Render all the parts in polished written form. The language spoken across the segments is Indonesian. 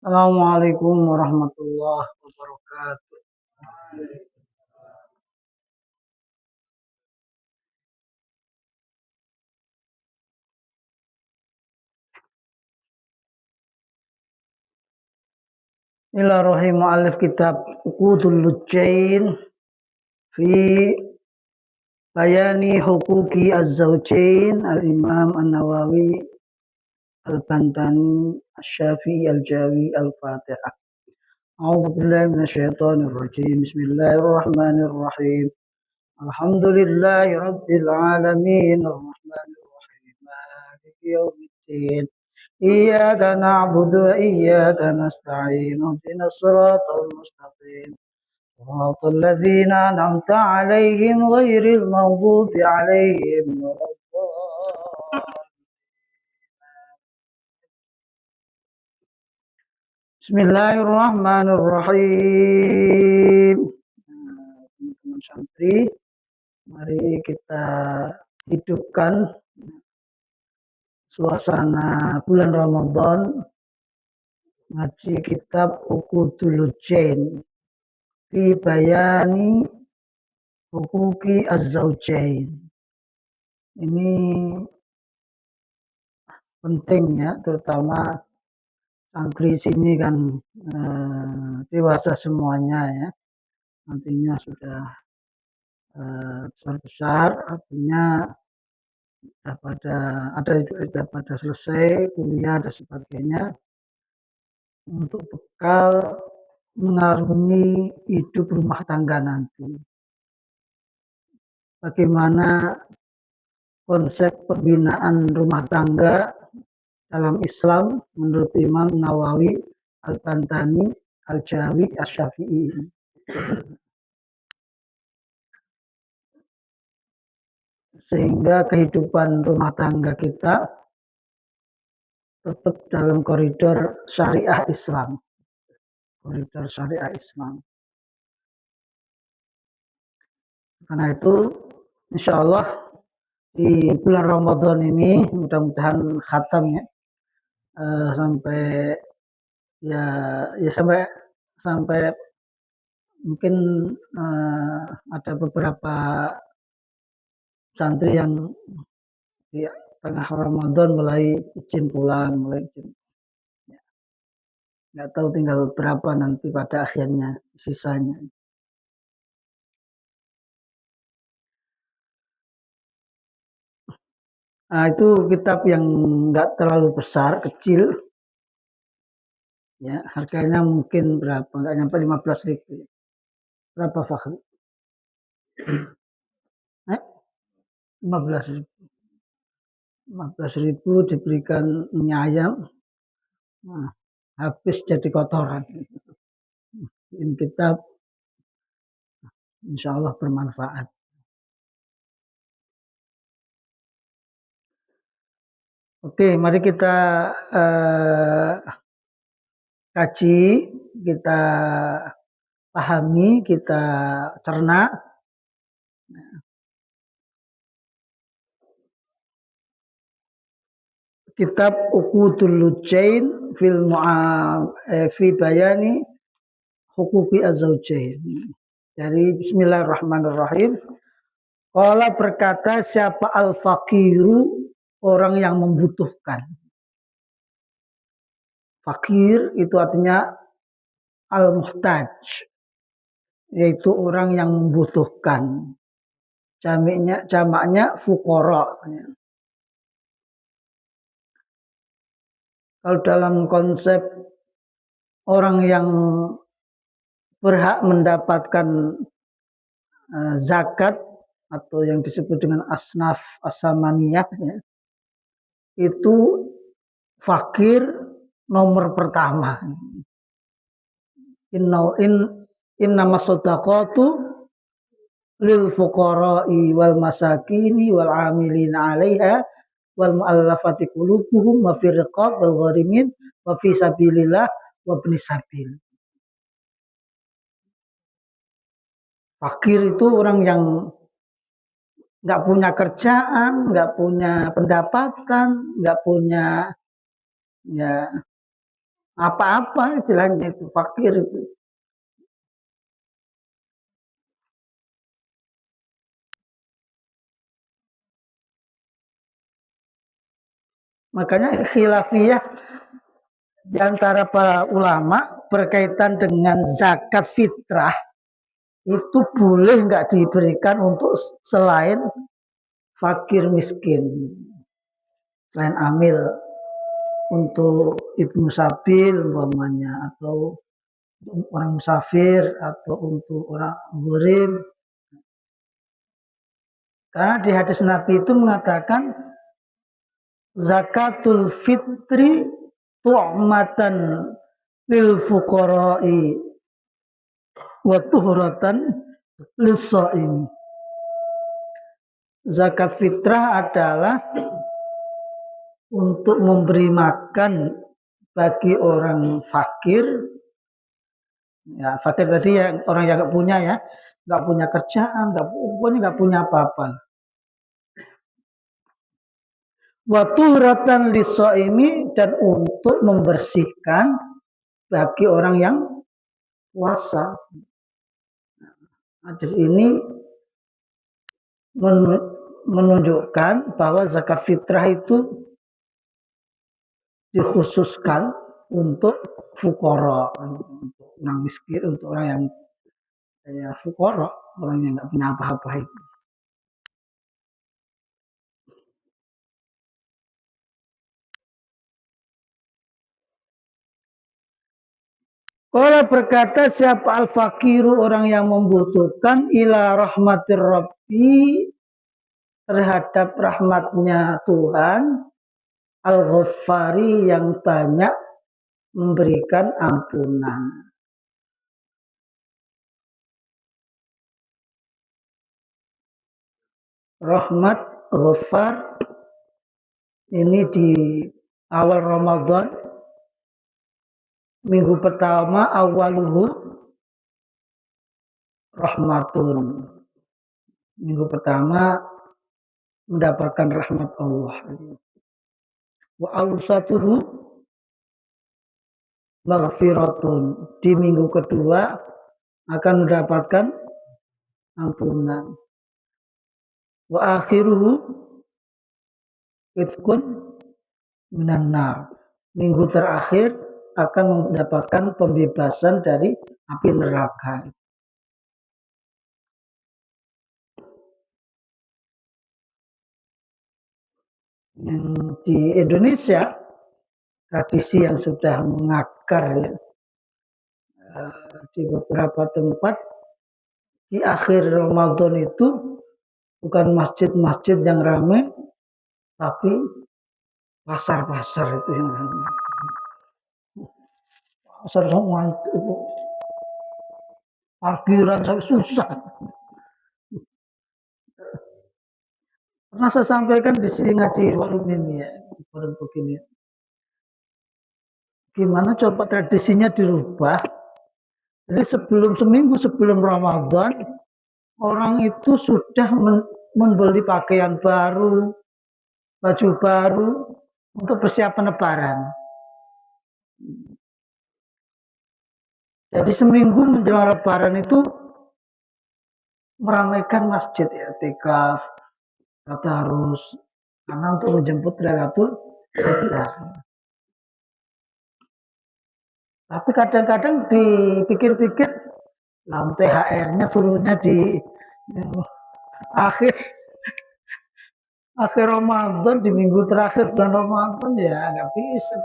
Assalamualaikum warahmatullahi wabarakatuh. Ila rahim mu'allif kitab Uqudul Lujain fi bayani huquqi az-zawjain al-Imam An-Nawawi Al-Bantani Asy-Syafi'i Al-Jawi Al-Fatihah. A'udzu billahi minasyaitonir rajim. Bismillahirrahmanirrahim. Alhamdulillahi rabbil alamin. Arrahmanir rahim. Maliki yaumiddin. إياك نعبد وإياك نستعين اهدنا الصراط المستقيم صراط الذين أنعمت عليهم غير المغضوب عليهم ولا الضالين. Bismillahirrahmanirrahim. Teman-teman santri, mari kita hidupkan suasana bulan Ramadan ngaji kitab Uqudul Lujain fi bayani huquqi az-zawjain. Ini penting ya, terutama santri sini kan dewasa semuanya ya, nantinya sudah besar-besar, artinya sudah pada selesai kuliah dan sebagainya, untuk bekal mengarungi hidup rumah tangga nanti. Bagaimana konsep pembinaan rumah tangga dalam Islam menurut Imam Nawawi Al-Bantani Al-Jawi Asy-Syafi'i. Sehingga kehidupan rumah tangga kita tetap dalam koridor syariah Islam. Koridor syariah Islam. Karena itu insya Allah di bulan Ramadan ini mudah-mudahan khatam ya, sampai sampai mungkin ada beberapa santri yang di tengah Ramadan mulai izin pulang, nggak tahu tinggal berapa nanti pada akhirnya sisanya. Nah, itu kitab yang nggak terlalu besar, kecil. Ya, harganya mungkin berapa? Nggak nyampe 15.000. Berapa Fahri? 15.000. 15.000 diberikan mie ayam, nah, habis jadi kotoran. Ini kitab insya Allah bermanfaat. Oke, mari kita kaji, kita pahami, kita cerna. Kitab Uqudul Lujain fi bayani huquqi az-zawjain. Jadi bismillahirrahmanirrahim. Qala berkata siapa al-faqiru, orang yang membutuhkan. Fakir itu artinya al-muhtaj, yaitu orang yang membutuhkan. Jamaknya fuqara. Kalau dalam konsep orang yang berhak mendapatkan zakat atau yang disebut dengan asnaf asamaniyah ya, itu fakir nomor pertama. Innama shadaqatu lil fuqara'i wal masakini wal 'amilina 'alaiha wal mu'allafati qulubuhum wa fir riqab wal gharimin wa fi sabilillah wa ibnis sabil. Fakir itu orang yang nggak punya kerjaan, nggak punya pendapatan, nggak punya ya apa-apa istilahnya itu fakir itu. Makanya khilafiyah di antara para ulama berkaitan dengan zakat fitrah itu boleh nggak diberikan untuk selain fakir miskin, selain amil, untuk ibnu sabil umpamanya, atau untuk orang musafir, atau untuk orang ghurim. Karena di hadis Nabi itu mengatakan zakatul fitri tu'matan lil fuqara'i wa tuhratan lis shaim. Zakat fitrah adalah untuk memberi makan bagi orang fakir. Ya, fakir tadi yang orang yang nggak punya ya, nggak punya kerjaan, pokoknya nggak punya apa-apa. Waktu rotan lisoimi, dan untuk membersihkan bagi orang yang puasa. Hadis ini menunjukkan bahwa zakat fitrah itu dikhususkan untuk fukara, untuk orang miskin, untuk orang yang fukara, orang yang nggak punya apa-apa itu. Orang berkata, siapa al-fakiru, orang yang membutuhkan, ila rahmatir rabbi, terhadap rahmatnya Tuhan, al-ghaffari, yang banyak memberikan ampunan. Rahmat ghaffar ini di awal Ramadan, minggu pertama, awaluhu rahmatun. Minggu pertama mendapatkan rahmat Allah. Wa awsatuhu maghfiratun. Di minggu kedua akan mendapatkan ampunan. Wa akhiruhu itqun minan nar. Minggu terakhir akan mendapatkan pembebasan dari api neraka. Di Indonesia, tradisi yang sudah mengakar ya, di beberapa tempat di akhir Ramadan itu bukan masjid-masjid yang ramai, tapi pasar-pasar itu yang ramai. Pasar semua itu parkiran sampai susah. Pernah saya sampaikan di sini ngaji forum ini ya, forum begini. Gimana coba tradisinya dirubah? Jadi seminggu sebelum Ramadan, orang itu sudah membeli pakaian baru, baju baru untuk persiapan Lebaran. Jadi seminggu menjelang Lebaran itu meramaikan masjid ya, tikaf, tadarus, karena untuk menjemput Lailatul Qadar. Tapi kadang-kadang dipikir-pikir, lah THR-nya turunnya di akhir akhir Ramadan, di minggu terakhir bulan Ramadan, ya nggak bisa.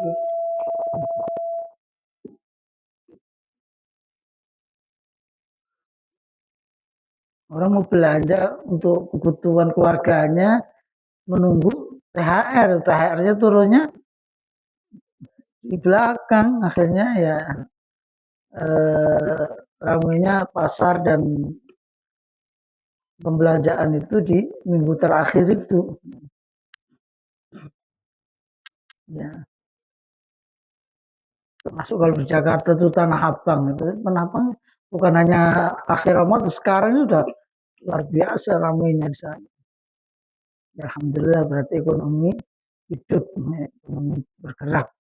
Orang mau belanja untuk kebutuhan keluarganya, menunggu THR, THR-nya turunnya di belakang, akhirnya ya ramainya pasar dan pembelanjaan itu di minggu terakhir itu. Ya. Termasuk kalau di Jakarta itu Tanah Abang itu, Tanah Abang bukan hanya akhir Ramadan, sekarang ini udah luar biasa ramainya di sana. Ya, alhamdulillah berarti ekonomi hidup, ekonomi bergerak.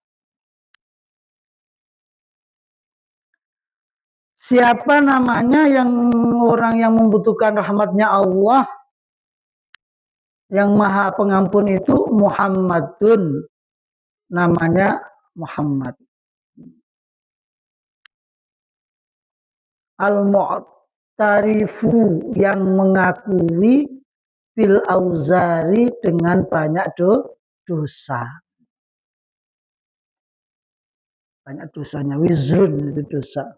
Siapa namanya yang orang yang membutuhkan rahmatnya Allah yang maha pengampun itu? Muhammadun, namanya Muhammad. Al-mu'tarifu, yang mengakui bil auzari, dengan banyak dosa. Banyak dosanya, wizrun itu dosa.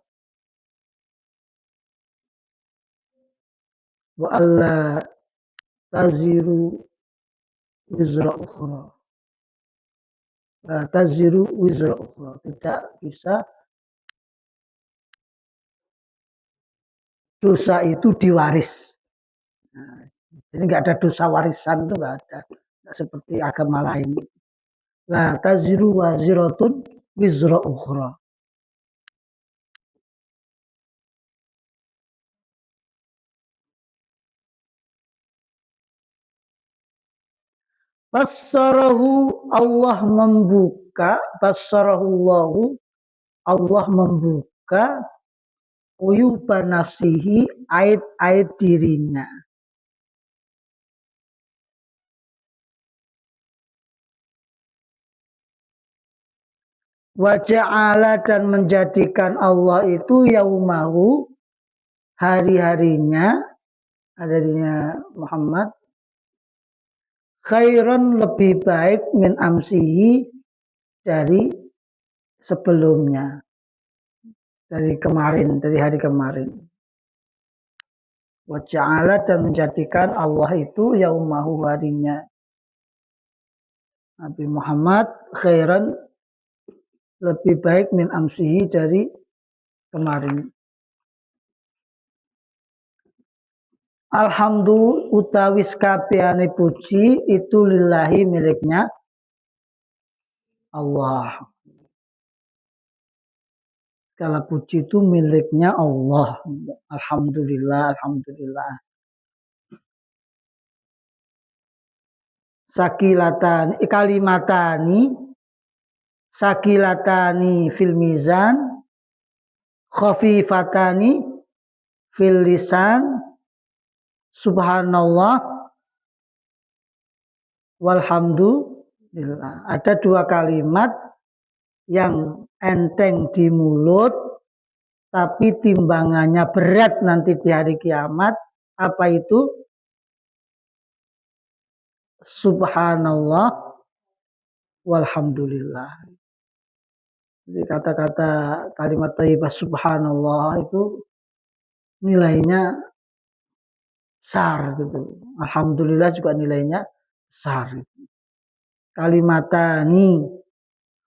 Wa alla taziru wizra ukhra. La taziru wizra ukhra. Tidak bisa dosa itu diwaris. Nah, jadi nggak ada dosa warisan, itu nggak ada. Nggak seperti agama lain. La taziru waziratun wizra ukhra. Basarahu, Allah membuka, basarahullahu, Allah membuka uyuba nafsihi, aib-aib dirinya. Wa ja'ala, dan menjadikan Allah itu yaumahu, hari-harinya, harinya Muhammad, khairan, lebih baik, min amsihi, dari sebelumnya, dari kemarin, dari hari kemarin. Wa ja'ala, dan menjadikan Allah itu yaumahu, harinya Nabi Muhammad, khairan, lebih baik, min amsihi, dari kemarin. Alhamdulillah, utawis kabehane puji itu lillahi, miliknya Allah. Segala puji itu miliknya Allah. Alhamdulillah, alhamdulillah. Sakilatani, kalimatani, sakilatani fil mizan, khafifatani fil lisan, subhanallah walhamdulillah. Ada dua kalimat yang enteng di mulut tapi timbangannya berat nanti di hari kiamat. Apa itu? Subhanallah walhamdulillah. Jadi kata-kata kalimat thayyibah subhanallah itu nilainya besar gitu. Alhamdulillah juga nilainya besar. Kalimatani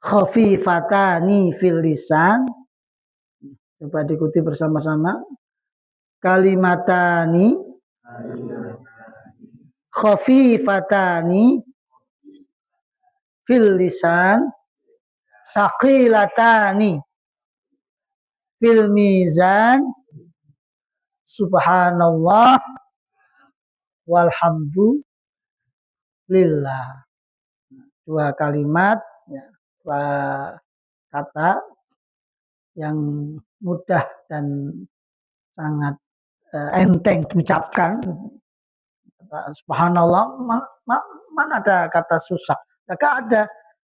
khafifatani fil lisan. Coba diikuti bersama-sama. Kalimatani khafifatani fil lisan, saqilatani fil mizan, subhanallah walhamdulillah. Dua kalimat, dua kata yang mudah dan sangat enteng diucapkan. Subhanallah, mana ada kata susah? Gak ada.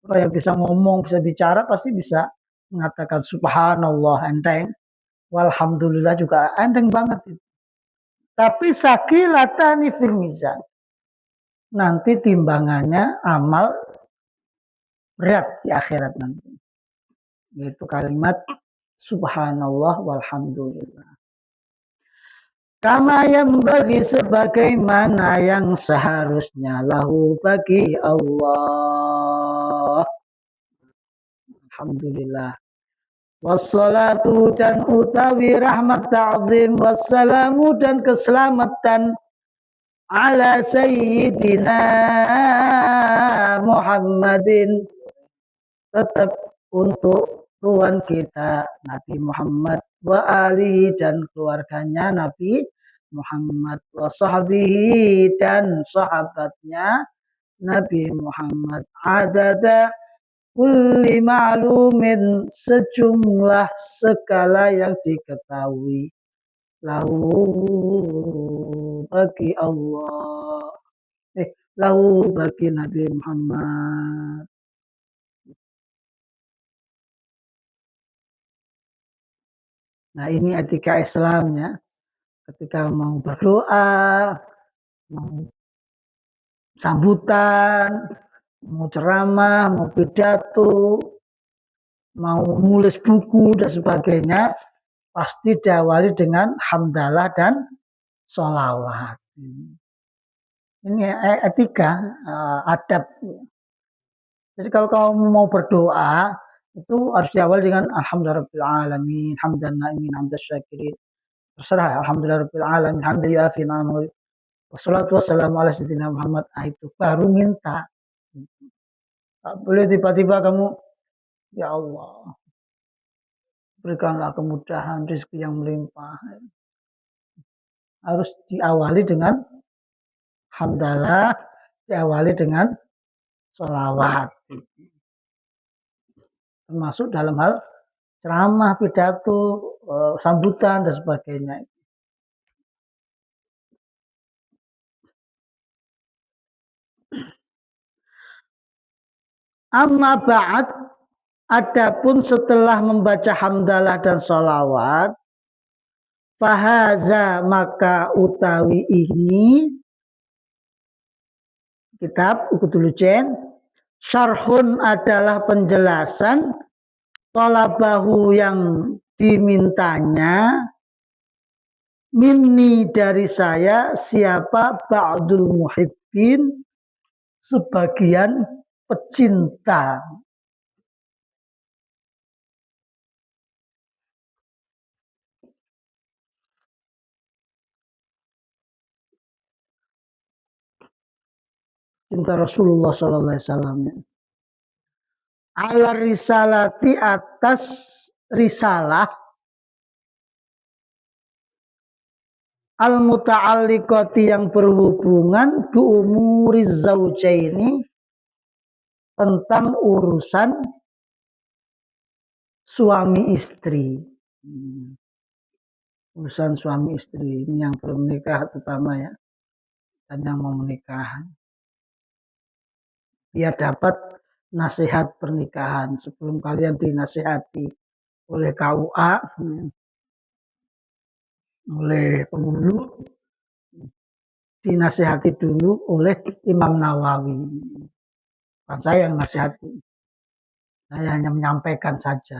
Orang yang bisa ngomong, bisa bicara pasti bisa mengatakan subhanallah, enteng. Walhamdulillah juga enteng banget. Tapi sakilatani fil mizan, nanti timbangannya amal berat di akhirat nanti. Yaitu kalimat subhanallah walhamdulillah. Kama yang bagi, sebagaimana yang seharusnya, lahu, bagi Allah. Alhamdulillah. Wassalatu, dan utawi rahmat ta'zim, wassalamu, dan keselamatan, ala sayyidina Muhammadin, tetap untuk Tuhan kita Nabi Muhammad, wa alihi, dan keluarganya Nabi Muhammad, wa sahbihi, dan sahabatnya Nabi Muhammad, adada kulli ma'lumin sejumlah segala yang diketahui lahu bagi Allah lahu bagi Nabi Muhammad. Nah ini etika Islam ya, ketika mau berdoa, mau sambutan, mau ceramah, mau pidato, mau nulis buku dan sebagainya, pasti diawali dengan hamdalah dan sholawat. Ini etika, adab. Jadi kalau kamu mau berdoa, itu harus diawali dengan alhamdulillahirabbil alamin, hamdan na'imin, hamdan syakirin. Terserah, alhamdulillahirabbil alamin, hamdan yu'afi ni'amahu. Wassalatu wassalamu ala sayyidina Muhammad. Itu baru minta. Tak boleh tiba-tiba kamu, ya Allah, berikanlah kemudahan, rezeki yang melimpah. Harus diawali dengan hamdalah, diawali dengan sholawat. Termasuk dalam hal ceramah, pidato, sambutan dan sebagainya. Amma ba'd, adapun setelah membaca hamdalah dan sholawat, fahaza maka utawi ini kitab Uqudul Jen, syarhun adalah penjelasan talabahu yang dimintanya minni dari saya siapa ba'dul muhibbin sebagian pecinta. Cinta Rasulullah SAW. Ala risalati atas risalah al muta'alliqati yang berhubungan bi umuri zaujaini tentang urusan suami istri. Urusan suami istri ini yang belum menikah terutama ya, dan yang mau menikah. Dia dapat nasihat pernikahan sebelum kalian dinasihati oleh KUA, oleh penghulu, dinasihati dulu oleh Imam Nawawi. Bukan saya yang nasihati, saya hanya menyampaikan saja.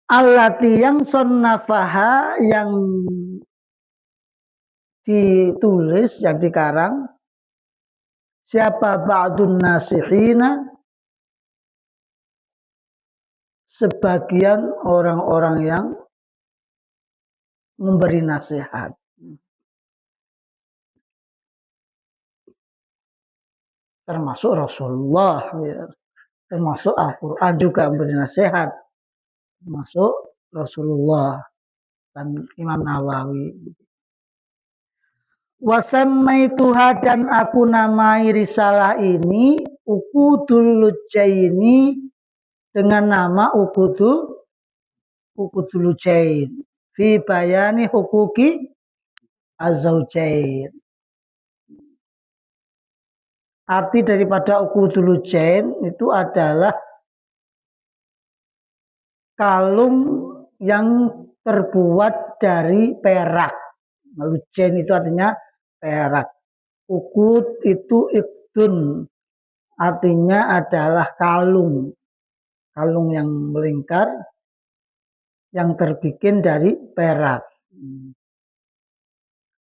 Allati yang sonnafaha yang ditulis, yang dikarang siapa ba'dun nasihina sebagian orang-orang yang memberi nasihat. Termasuk Rasulullah, ya. Termasuk Al-Quran juga memberi nasihat. Termasuk Rasulullah dan Imam Nawawi. Wasammaituha dan aku namai risalah ini Uqudul Lujaini dengan nama Uqudul Lujain fi bayani hukuki az-zaujain. Arti daripada Uqudul Lujain itu adalah kalung yang terbuat dari perak. Lujain itu artinya perak. Uqud itu iqdun, artinya adalah kalung. Kalung yang melingkar yang terbikin dari perak.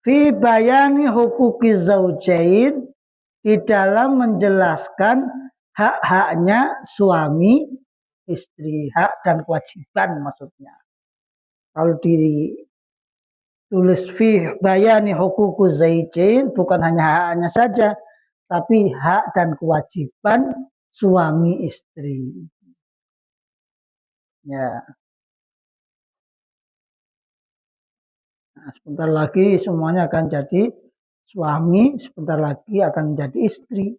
Fi bayani hukuki zaujain, di dalam menjelaskan hak-haknya suami istri, hak dan kewajiban maksudnya. Kalau ditulis fi bayani hukuku zaujain bukan hanya haknya saja, tapi hak dan kewajiban suami istri. Ya. Nah, sebentar lagi semuanya akan jadi suami, sebentar lagi akan menjadi istri.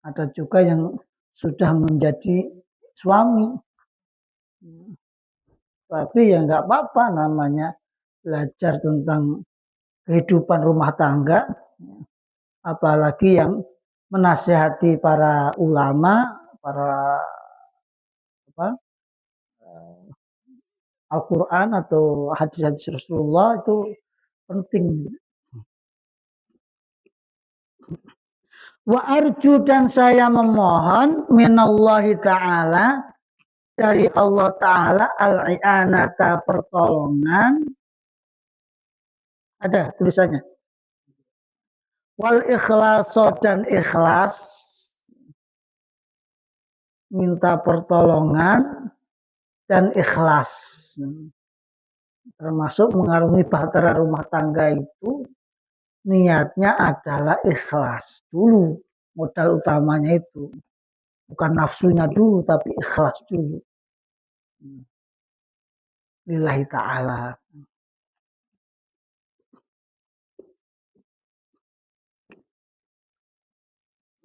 Ada juga yang sudah menjadi suami. Tapi ya nggak apa-apa, namanya belajar tentang kehidupan rumah tangga, apalagi yang menasihati para ulama, para apa, Al-Quran atau hadis-hadis Rasulullah itu penting. Wa arju, dan saya memohon minallahi ta'ala, dari Allah Ta'ala, al-i'anata, pertolongan, ada tulisannya, wal ikhlaso, dan ikhlas, minta pertolongan dan ikhlas, termasuk mengarungi bahtera rumah tangga itu niatnya adalah ikhlas dulu, modal utamanya itu bukan nafsunya dulu tapi ikhlas dulu lillahi ta'ala.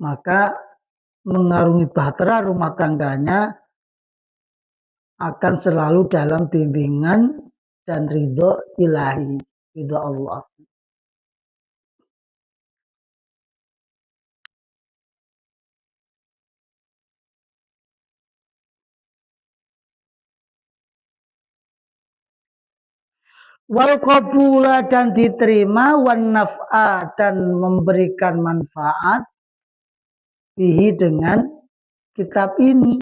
Maka mengarungi bahtera rumah tangganya akan selalu dalam bimbingan dan ridho ilahi, ridho Allah. Wal qabula, dan diterima, wan naf'a, dan memberikan manfaat, bihi, dengan kitab ini,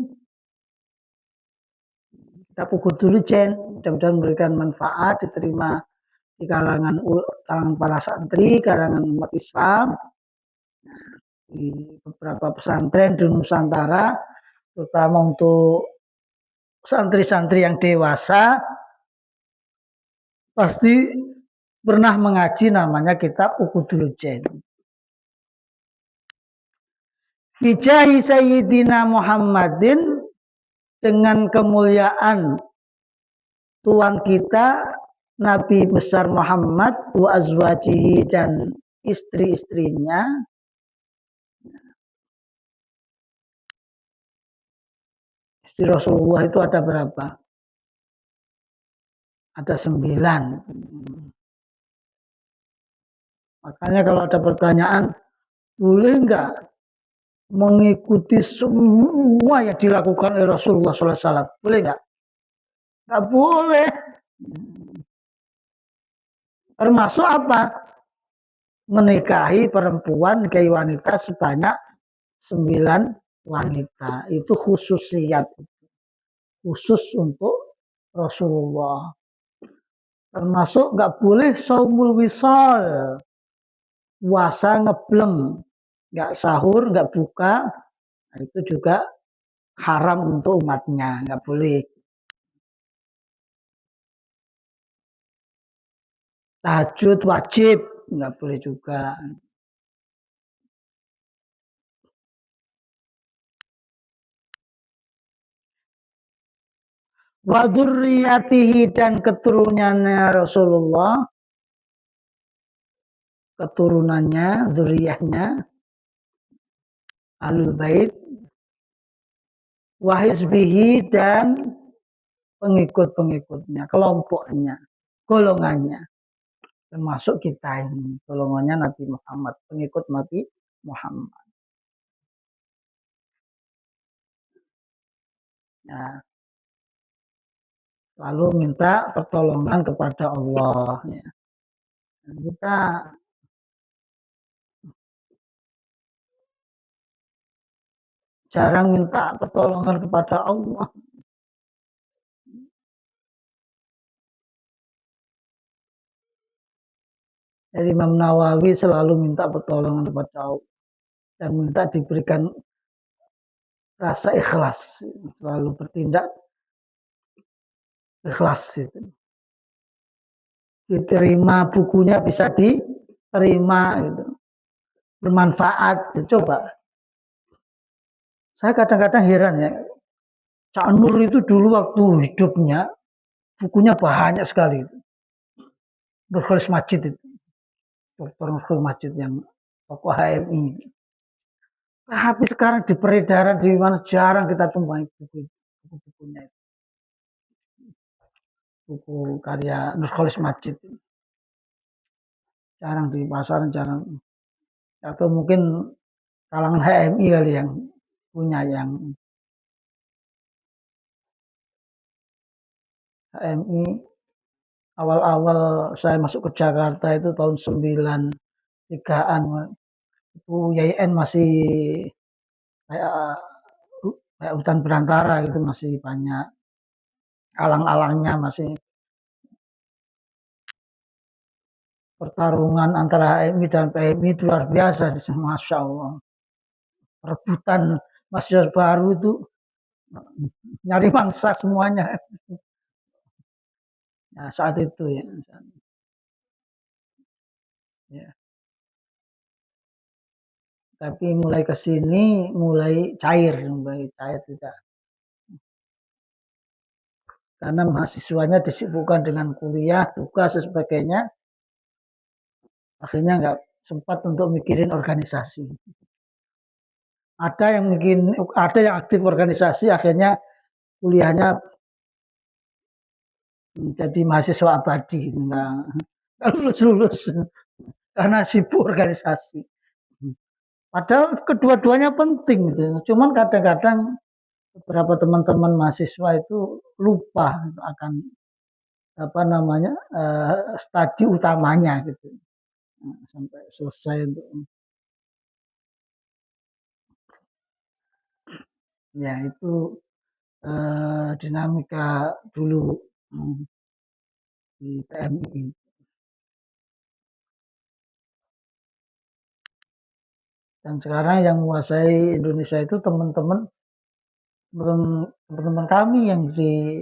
kitab Ukhdul Jen, mudah-mudahan memberikan manfaat, diterima di kalangan para santri, kalangan umat Islam, di beberapa pesantren di Nusantara, terutama untuk santri-santri yang dewasa, pasti pernah mengaji namanya kitab Ukhdul Jen. Bijahi Sayyidina Muhammadin, dengan kemuliaan Tuhan kita Nabi besar Muhammad, wa azwajihi, dan istri-istrinya. Istri Rasulullah itu ada berapa? Ada 9. Makanya kalau ada pertanyaan, boleh nggak mengikuti semua yang dilakukan oleh Rasulullah SAW? Boleh nggak? Nggak boleh. Termasuk apa? Menikahi perempuan, nikahi wanita sebanyak 9 wanita. Itu khususiyat, khusus untuk Rasulullah. Termasuk nggak boleh saumul wisal, puasa ngebleng, nggak sahur, nggak buka, nah, itu juga haram untuk umatnya, nggak boleh. Tahajud wajib, nggak boleh juga. Wa dzurriyyatihi, dan keturunannya Rasulullah, keturunannya, zuriyahnya, ahlul bait, wa hizbihi, dan pengikut-pengikutnya, kelompoknya, golongannya, termasuk kita ini, golongannya Nabi Muhammad, pengikut Nabi Muhammad. Nah, lalu minta pertolongan kepada Allah. Ya. Kita jarang minta pertolongan kepada Allah. Jadi Imam Nawawi selalu minta pertolongan kepada Allah dan minta diberikan rasa ikhlas, selalu bertindak ikhlas. Diterima bukunya, bisa diterima, gitu. Bermanfaat. Coba, saya kadang-kadang heran ya, Cak Nur itu dulu waktu hidupnya bukunya banyak sekali, Nurholis Majid itu. Dr. Nurul Majid yang tokoh HMI. Tapi sekarang di peredaran di mana jarang kita temukan buku-bukunya itu. Buku karya Nurul Majid. Jarang di pasaran, jarang. Atau mungkin kalangan HMI kali yang punya yang HMI awal-awal saya masuk ke Jakarta itu tahun 93-an itu YIN masih kayak kayak hutan belantara gitu, masih banyak alang-alangnya, masih pertarungan antara HMI dan PMI itu luar biasa, Masya Allah. Rebutan mahasiswa baru itu nyari mangsa semuanya. Nah, saat itu ya. Ya. Tapi mulai ke sini mulai cair tidak. Karena mahasiswanya disibukkan dengan kuliah, tugas dan sebagainya, akhirnya nggak sempat untuk mikirin organisasi. Ada yang aktif organisasi, akhirnya kuliahnya menjadi mahasiswa abadi, nggak lulus karena sibuk organisasi. Padahal kedua-duanya penting gitu. Cuman kadang-kadang beberapa teman-teman mahasiswa itu lupa akan studi utamanya gitu. Nah, sampai selesai untuk ya itu dinamika dulu di PMI. Dan sekarang yang menguasai Indonesia itu teman-teman kami yang di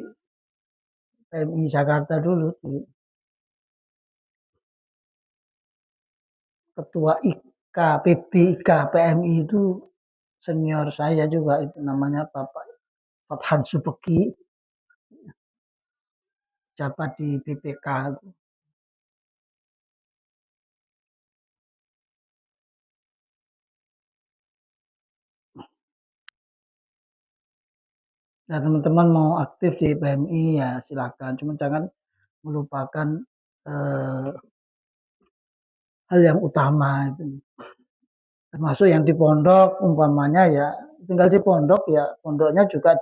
PMI Jakarta dulu, ketua PBIK PMI itu senior saya juga, itu namanya Bapak Fathan Subeki, jabat di BPK. Nah, teman-teman mau aktif di PMI ya silakan, cuma jangan melupakan hal yang utama itu. Termasuk yang di pondok, umpamanya ya tinggal di pondok ya, pondoknya juga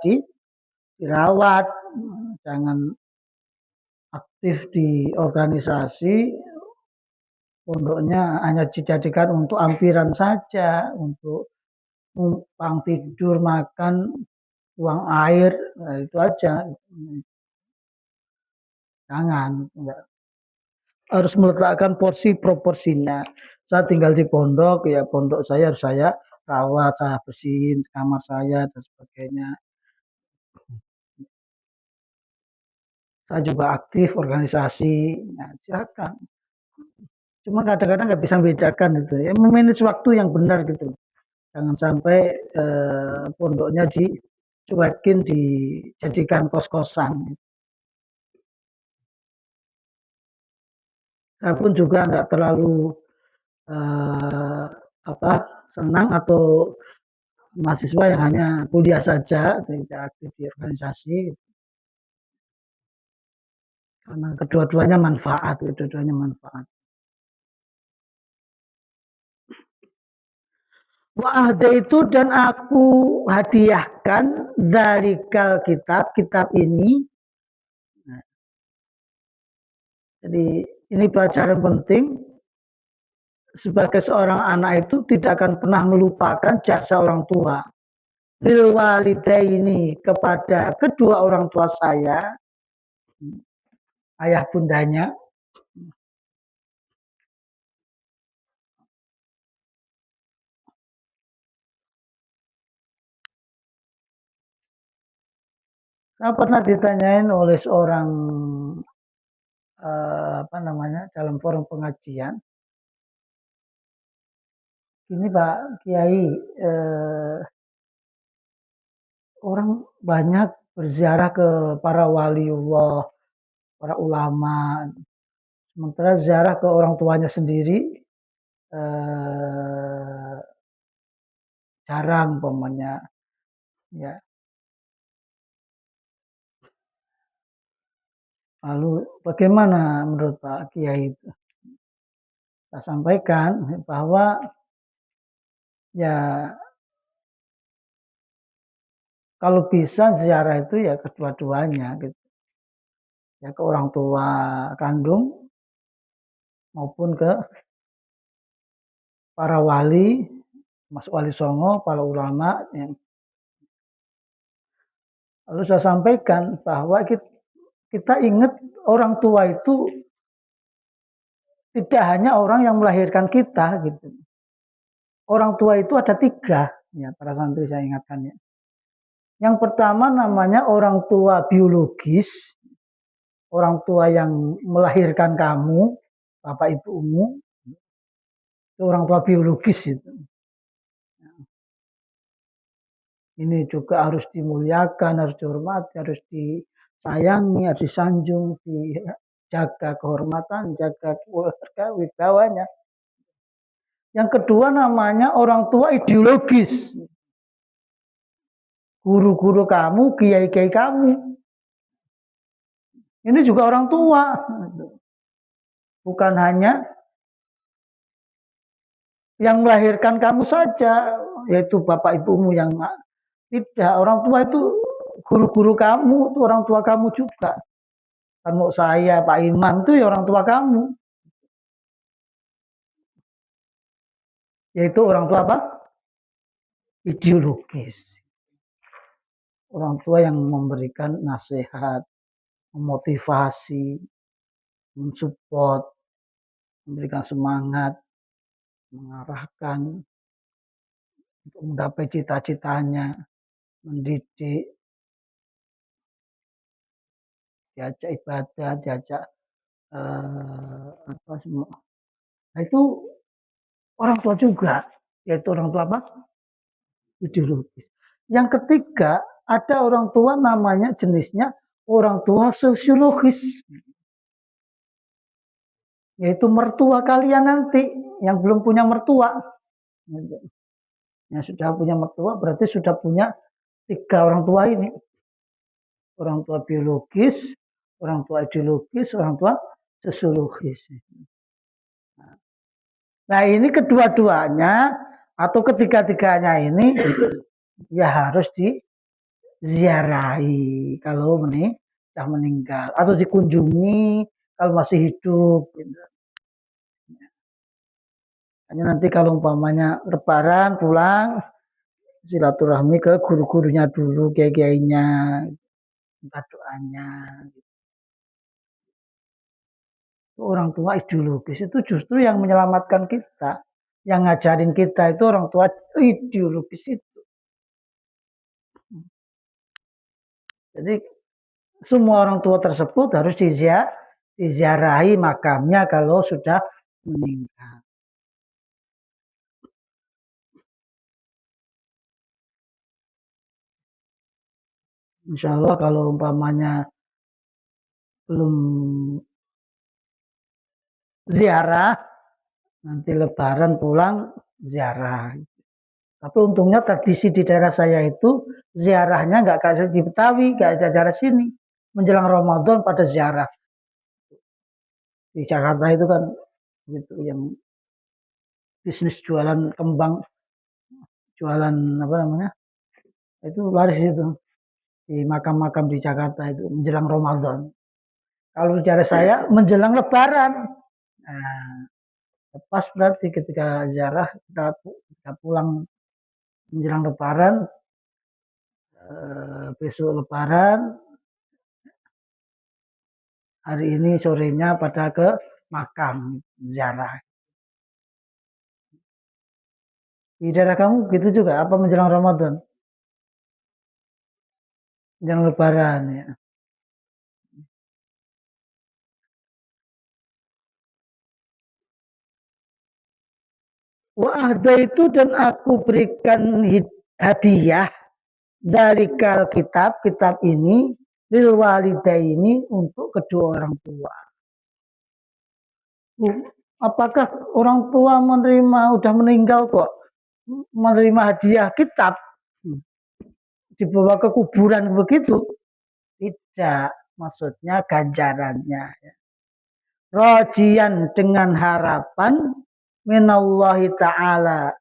dirawat, jangan aktif di organisasi, pondoknya hanya dijadikan untuk ampiran saja, untuk numpang tidur, makan, buang air, nah itu aja. Jangan, enggak. Harus meletakkan porsi proporsinya. Saya tinggal di pondok, ya pondok saya harus saya rawat, saya bersihin kamar saya dan sebagainya. Saya juga aktif organisasi, nah, silakan. Cuma kadang-kadang nggak bisa membedakan itu, ya memanage waktu yang benar gitu. Jangan sampai pondoknya dicuekin, dijadikan kos-kosan. Saya pun juga nggak terlalu eh, senang atau mahasiswa yang hanya kuliah saja, tidak aktif di organisasi, karena kedua-duanya manfaat. Wa'ahda itu dan aku hadiahkan zalikal kitab ini. Nah, jadi ini pelajaran penting. Sebagai seorang anak itu tidak akan pernah melupakan jasa orang tua. Lil walidaini, kepada kedua orang tua saya, ayah bundanya. Saya pernah ditanyain oleh seorang dalam forum pengajian, ini Pak Kiai, orang banyak berziarah ke para waliullah, para ulama, sementara ziarah ke orang tuanya sendiri jarang umpamanya ya. Lalu bagaimana menurut Pak Kiai itu? Saya sampaikan bahwa ya kalau bisa ziarah itu ya kedua-duanya gitu. Ya ke orang tua kandung maupun ke para wali, Mas Wali Songo, para ulama yang lalu saya sampaikan bahwa kita ingat orang tua itu tidak hanya orang yang melahirkan kita gitu. Orang tua itu ada 3 ya, para santri saya ingatkan ya. Yang pertama namanya orang tua biologis, orang tua yang melahirkan kamu, bapak ibumu, itu orang tua biologis itu. Ini juga harus dimuliakan, harus dihormati, harus disayangi, harus disanjung, dijaga kehormatan, jaga keluarga, wibawanya. Yang kedua namanya orang tua ideologis. Guru-guru kamu, kiai-kiai kamu. Ini juga orang tua. Bukan hanya yang melahirkan kamu saja, yaitu bapak ibumu yang tidak. Orang tua itu guru-guru kamu, itu orang tua kamu juga. Kamu saya, Pak Imam itu ya orang tua kamu. Yaitu orang tua apa? Ideologis. Orang tua yang memberikan nasihat, memotivasi, mensupport, memberikan semangat, mengarahkan untuk menggapai cita-citanya, mendidik, diajak ibadah, diajak apa semua. Nah itu orang tua juga, yaitu orang tua apa? Ideologis. Yang ketiga, ada orang tua namanya jenisnya orang tua sosiologis. Yaitu mertua kalian nanti yang belum punya mertua. Yang sudah punya mertua berarti sudah punya 3 orang tua ini. Orang tua biologis, orang tua ideologis, orang tua sosiologis. Nah ini kedua-duanya atau ketiga-tiganya ini ya harus diziarahi kalau sudah meninggal atau dikunjungi kalau masih hidup. Gitu. Hanya nanti kalau umpamanya lebaran pulang silaturahmi ke guru-gurunya dulu, kiai-kiainya, minta doanya. Orang tua ideologis itu justru yang menyelamatkan kita, yang ngajarin kita itu orang tua ideologis itu. Jadi semua orang tua tersebut harus diziarahi makamnya kalau sudah meninggal. Insya Allah kalau umpamanya belum ziarah, nanti lebaran pulang ziarah. Tapi untungnya tradisi di daerah saya itu ziarahnya nggak kayak di Betawi, nggak ada daerah sini. Menjelang Ramadan pada ziarah. Di Jakarta itu kan gitu yang bisnis jualan kembang, jualan apa namanya? Itu laris itu di makam-makam di Jakarta itu menjelang Ramadan. Kalau di daerah saya menjelang Lebaran. Nah, pas berarti ketika ziarah kita pulang menjelang Lebaran, besok Lebaran, hari ini sorenya pada ke makam ziarah. Di daerah kamu gitu juga apa menjelang Ramadan? Menjelang Lebaran ya. Wa itu dan aku berikan hadiah dari kitab ini lil ini untuk kedua orang tua. Apakah orang tua udah meninggal kok menerima hadiah kitab dibawa ke kuburan begitu? Tidak, maksudnya ganjarannya. Rojian dengan harapan minallahi ta'ala,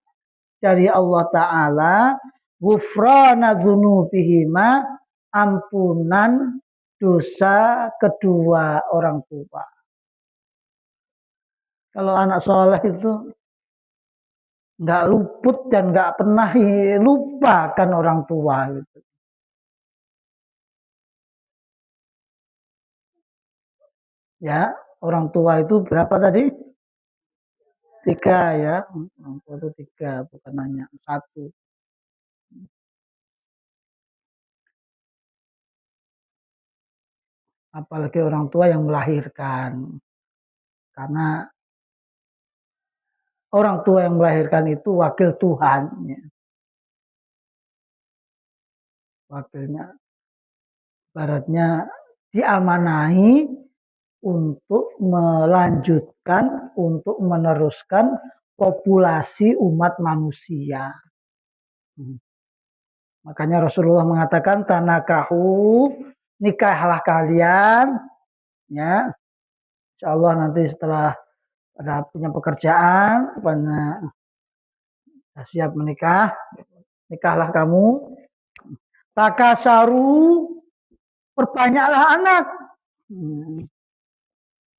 dari Allah Ta'ala, ghufrana dzunubihima, ampunan dosa kedua orang tua. Kalau anak soleh itu nggak luput dan nggak pernah lupakan orang tua gitu. Ya, orang tua itu berapa tadi? 3 ya, itu 3 bukan hanya 1. Apalagi orang tua yang melahirkan. Karena orang tua yang melahirkan itu wakil Tuhan. Ya. Wakilnya, baratnya diamanahi untuk melanjutkan, untuk meneruskan populasi umat manusia. Makanya Rasulullah mengatakan tanakahu, nikahlah kalian, ya. Insyaallah nanti setelah pada punya pekerjaan, siap menikah, nikahlah kamu. Takasaru, perbanyaklah anak.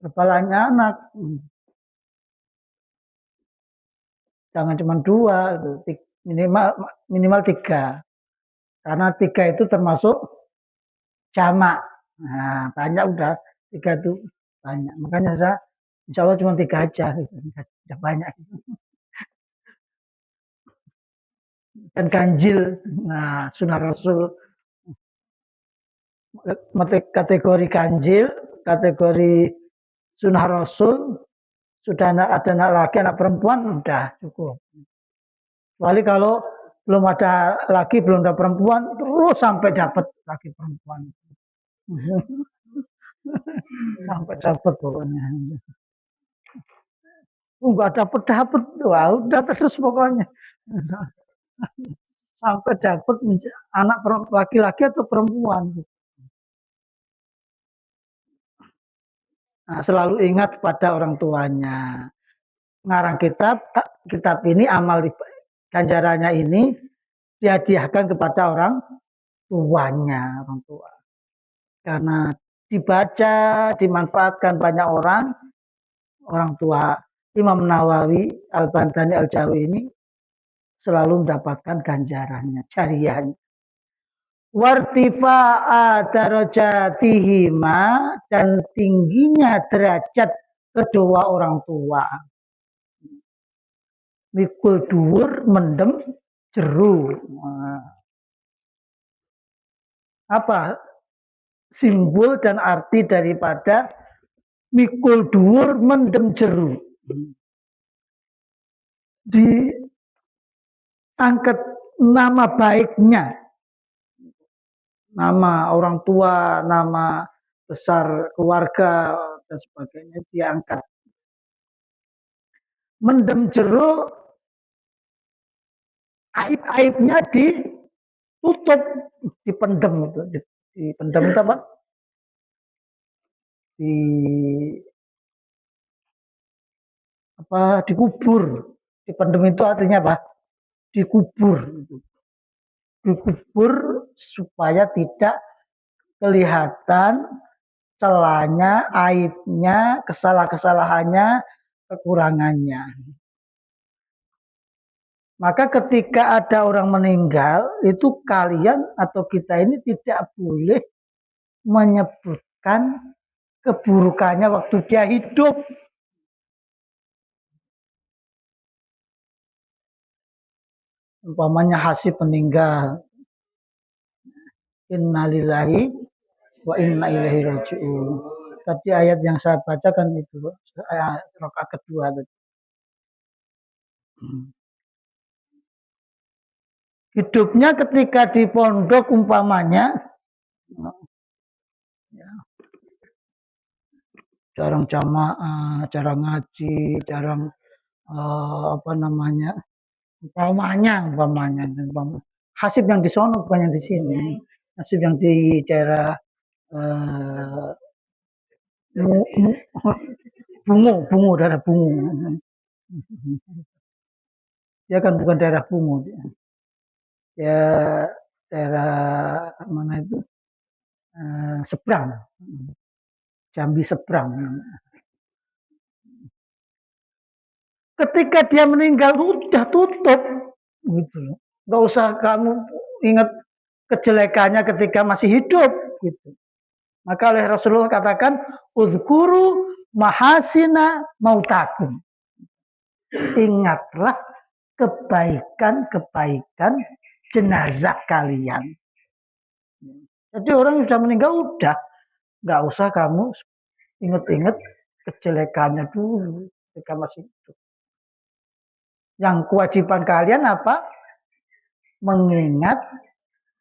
Perbanyaknya anak. Jangan cuma 2, minimal 3. Karena 3 itu termasuk jamak. Nah, banyak udah 3 itu banyak. Makanya saya insya Allah cuma 3 aja. Udah banyak. Dan ganjil. Nah, sunnah Rasul. Kategori ganjil, kategori sunnah Rasul, sudah ada anak laki, anak perempuan, udah cukup. Kecuali kalau belum ada laki, belum ada perempuan, terus sampai dapat laki perempuan. Sampai dapat pokoknya. Enggak dapat, wah udah terus pokoknya. Sampai dapat anak laki-laki atau perempuan. Nah, selalu ingat pada orang tuanya. Ngarang kitab ini amal ganjarannya ini dihadiahkan kepada orang tuanya, orang tua. Karena dibaca, dimanfaatkan banyak orang tua. Imam Nawawi, Al-Bantani, Al-Jawi ini selalu mendapatkan ganjarannya, jariahnya. Wartifa'a darajatihima, dan tingginya derajat kedua orang tua. Mikul dhuwur mendem jeru. Apa simbol dan arti daripada mikul dhuwur mendem jeru? Diangkat nama baiknya, nama orang tua, nama besar keluarga dan sebagainya diangkat. Mendem jeru, aib-aibnya ditutup, dipendem itu. Dipendem itu apa? Dikubur. Dipendem itu artinya apa? Dikubur. Dikubur supaya tidak kelihatan celahnya, aibnya, kesalahan-kesalahannya, kekurangannya. Maka ketika ada orang meninggal, itu kalian atau kita ini tidak boleh menyebutkan keburukannya waktu dia hidup. Umpamanya Hasib meninggal, innalillahi wa inna ilaihi raji'un. Tadi ayat yang saya bacakan itu ayat rakaat kedua tadi. Hidupnya ketika di pondok umpamanya jarang jamaah, jarang ngaji, jarang apa namanya, umpamanya, hasib yang di sono bukan yang di sini, hasib yang di daerah eh, Bungu, daerah Bungu. Dia kan bukan daerah Bungu, dia daerah mana itu seberang, Jambi seberang. Ketika dia meninggal udah tutup, gitu. Nggak usah kamu ingat kejelekannya ketika masih hidup, gitu. Maka oleh Rasulullah katakan, uzkuru mahasina mautakum. Ingatlah kebaikan-kebaikan jenazah kalian. Jadi orang yang sudah meninggal udah nggak usah kamu inget-inget kejelekannya dulu ketika masih hidup. Yang kewajiban kalian apa? Mengingat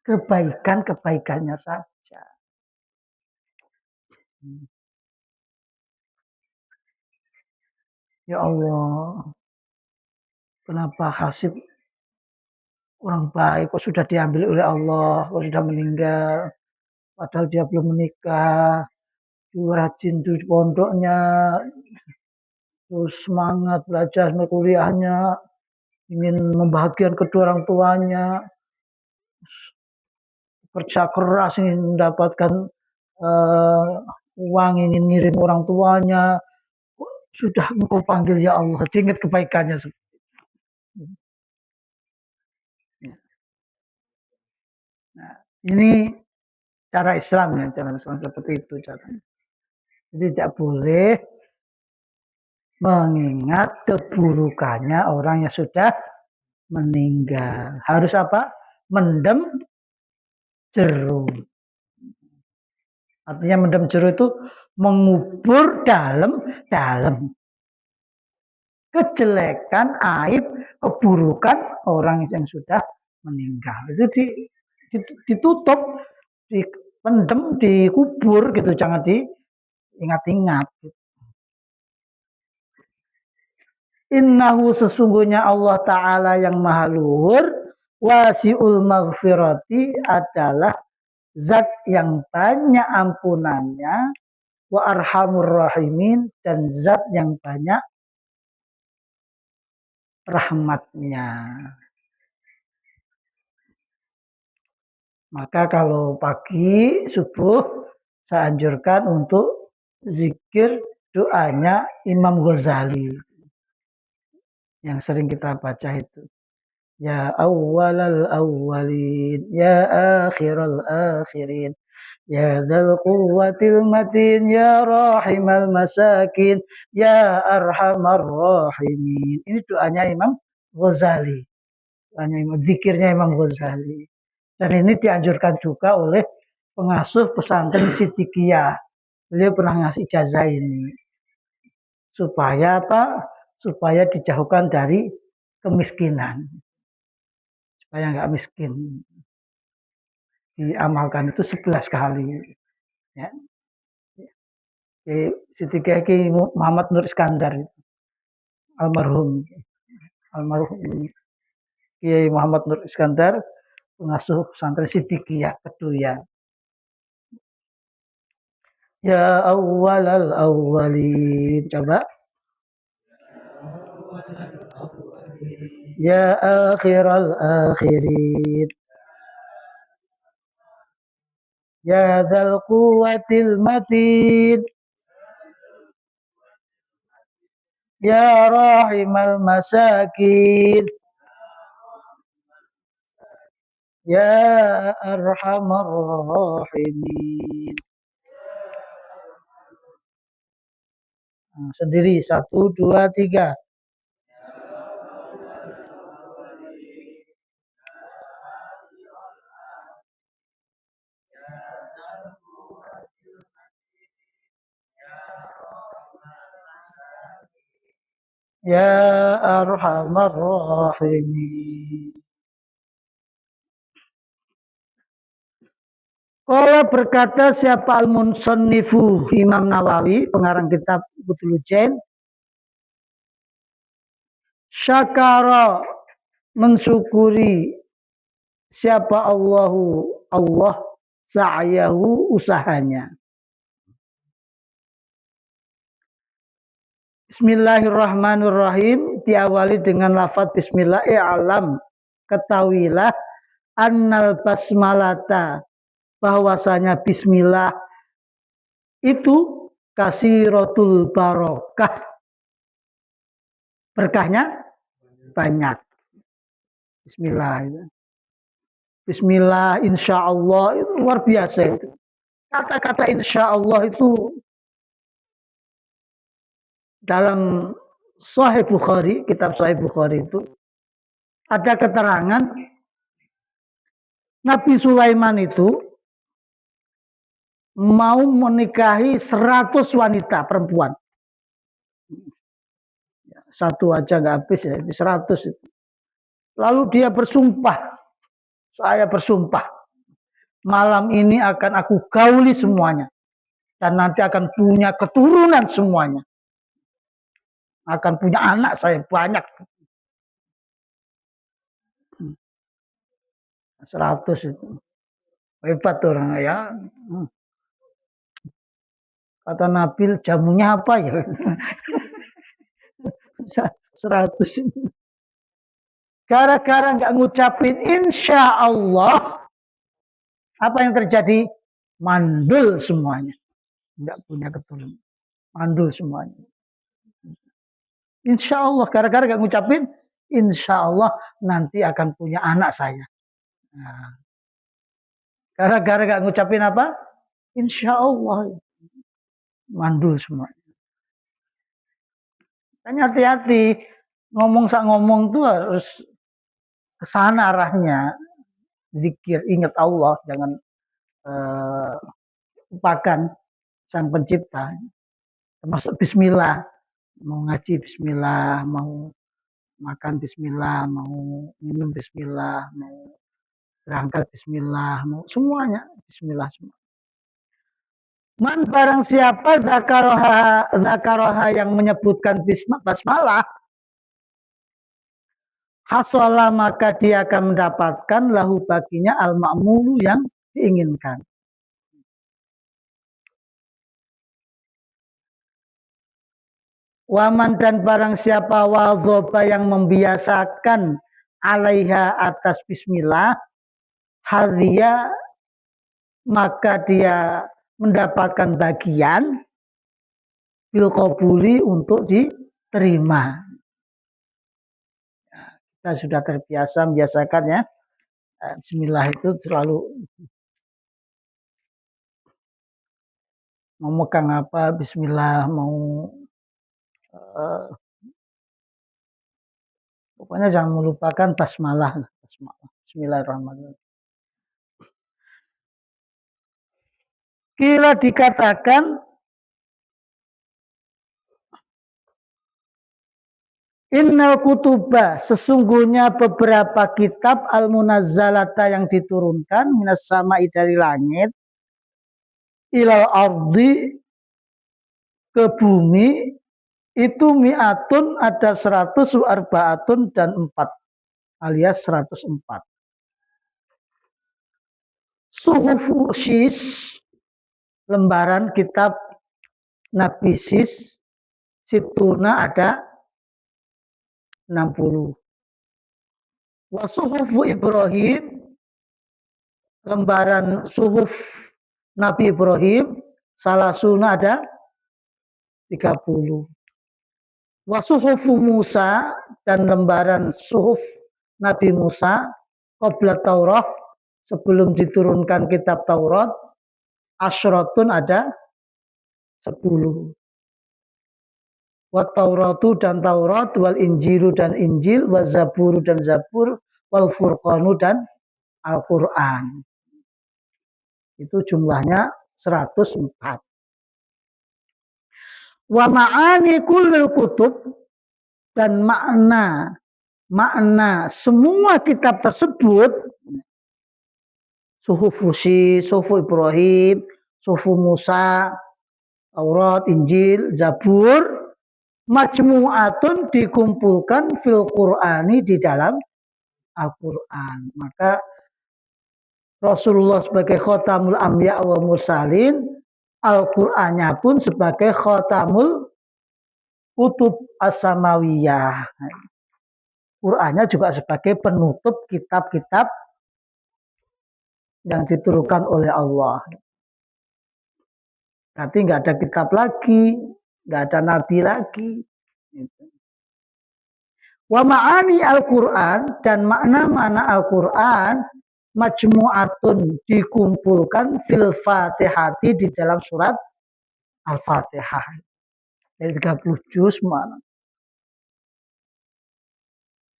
kebaikan-kebaikannya saja. Ya Allah, kenapa Hasib orang baik kok sudah diambil oleh Allah, kok sudah meninggal, padahal dia belum menikah, rajin di pondoknya, terus semangat belajar kuliahnya, ingin membahagiakan kedua orang tuanya, kerja keras ingin mendapatkan uh, uang, ingin ngirim orang tuanya, sudah engkau panggil ya Allah, ingat kebaikannya. Nah, ini cara Islam ya, cara Islam seperti itu caranya. Jadi tidak boleh mengingat keburukannya orang yang sudah meninggal. Harus apa? Mendem jeru. Artinya mendem jeru itu mengubur dalam kejelekan, aib, keburukan orang yang sudah meninggal. Itu ditutup, dipendem, dikubur gitu, jangan diingat-ingat. Innahu sesungguhnya Allah Ta'ala yang maha luhur, wasi'ul maghfirati adalah zat yang banyak ampunannya, wa arhamur rahimin, dan zat yang banyak rahmatnya. Maka kalau pagi subuh saya anjurkan untuk zikir doanya Imam Ghazali yang sering kita baca itu. Ya awwalal awwalin, ya akhiral akhirin, ya dzal quwwatil matin, ya rahimal masakin, ya arhamar rahimin. Ini doanya Imam Ghazali. Doanya zikirnya Imam Ghazali. Dan ini dianjurkan juga oleh pengasuh pesantren Siddiqiyah. Beliau pernah ngasih ijazah ini. Supaya apa? Supaya dijauhkan dari kemiskinan. Supaya nggak miskin. Diamalkan itu 11 kali. Ya. Siddiqiyah Ki Muhammad Nur Iskandar. Almarhum. Almarhum Kiai Muhammad Nur Iskandar, pengasuh pesantren Siddiqiyah Keduya. Ya awwalal awwalin. Coba. Ya akhiral akhirin. Ya dzal quwwatil matin. Ya rahimal masakin. Ya arhamar rahimin. Nah, sendiri 1, 2, 3. Ya arhamar rahimin. Qala berkata siapa al-munsannifu Imam Nawawi, pengarang kitab Bulughul Jain, syakara mensyukuri siapa Allah sa'yahu usahanya. Bismillahirrahmanirrahim, diawali dengan lafaz bismillah. I'lam, ketahuilah, annal basmalata, bahwasanya bismillah itu kasiratul barokah, berkahnya banyak. Bismillah, bismillah, insya Allah, itu luar biasa itu. Kata-kata insya Allah itu dalam Sahih Bukhari, kitab Sahih Bukhari itu ada keterangan Nabi Sulaiman itu mau menikahi 100 wanita perempuan. Satu aja nggak habis ya, 100 itu. Lalu dia bersumpah, saya bersumpah, malam ini akan aku gauli semuanya. Dan nanti akan punya keturunan semuanya. Akan punya anak saya banyak. 100 itu. Hebat orang ya. Kata Nabil, jamunya apa ya? 100. Gara-gara nggak ngucapin insya Allah, apa yang terjadi? Mandul semuanya. Nggak punya keturunan. Mandul semuanya. Insya Allah, gara-gara nggak ngucapin insya Allah nanti akan punya anak saya. Nah, gara-gara nggak ngucapin apa? Insya Allah. Mandul semuanya. Tanya hati-hati. Ngomong tuh harus kesana arahnya. Zikir, ingat Allah, jangan lupakan Sang Pencipta. Termasuk bismillah. Mau ngaji bismillah, mau makan bismillah, mau minum bismillah, mau berangkat bismillah, mau semuanya bismillah semua. Man barang siapa zakaroha yang menyebutkan basmalah, hasolah maka dia akan mendapatkan lahu baginya al-ma'mulu yang diinginkan. Waman dan barang siapa wadhoba yang membiasakan alaiha atas bismillah, hadhiya maka dia mendapatkan bagian bil qabuli untuk diterima. Kita sudah terbiasa membiasakan ya. Bismillah itu selalu mau megang apa bismillah, mau pokoknya jangan melupakan basmalah. Bismillahirrahmanirrahim. Kira dikatakan innal kutuba, sesungguhnya beberapa kitab al-munazzalata yang diturunkan minas sama'i dari langit ilal ardi ke bumi itu mi'atun ada 100 arba'atun dan 4 alias 104. Suhufu Syis, lembaran kitab Nabi Sis, situna ada 60. Wa suhufu Ibrahim, lembaran suhuf Nabi Ibrahim, salasuna ada 30. Wa suhufu Musa, dan lembaran suhuf Nabi Musa qabla Taurat, sebelum diturunkan kitab Taurat, asyratun ada 10. Wa Tauratu dan Taurat, wal Injilu dan Injil, wa Zaburu dan Zabur, wal Furqanu dan Al-Quran. Itu jumlahnya 104. Wa ma'ani kullil kutub, dan makna semua kitab tersebut suhuf suhuf Ibrahim, suhuf Musa, Taurat, Injil, Zabur, majmu'atun dikumpulkan fil Qur'ani di dalam Al-Qur'an. Maka Rasulullah sebagai khatamul anbiya wa mursalin, Al-Qur'annya pun sebagai khatamul kutub as-samawiyah. Qur'annya juga sebagai penutup kitab-kitab yang diturunkan oleh Allah. Berarti nggak ada kitab lagi, nggak ada nabi lagi. Wa ma'ani Al-Quran, dan makna-makna Al-Quran majmu'atun dikumpulkan fil Fatihati di dalam surat Al-Fatihah. Dari 30 juz mana?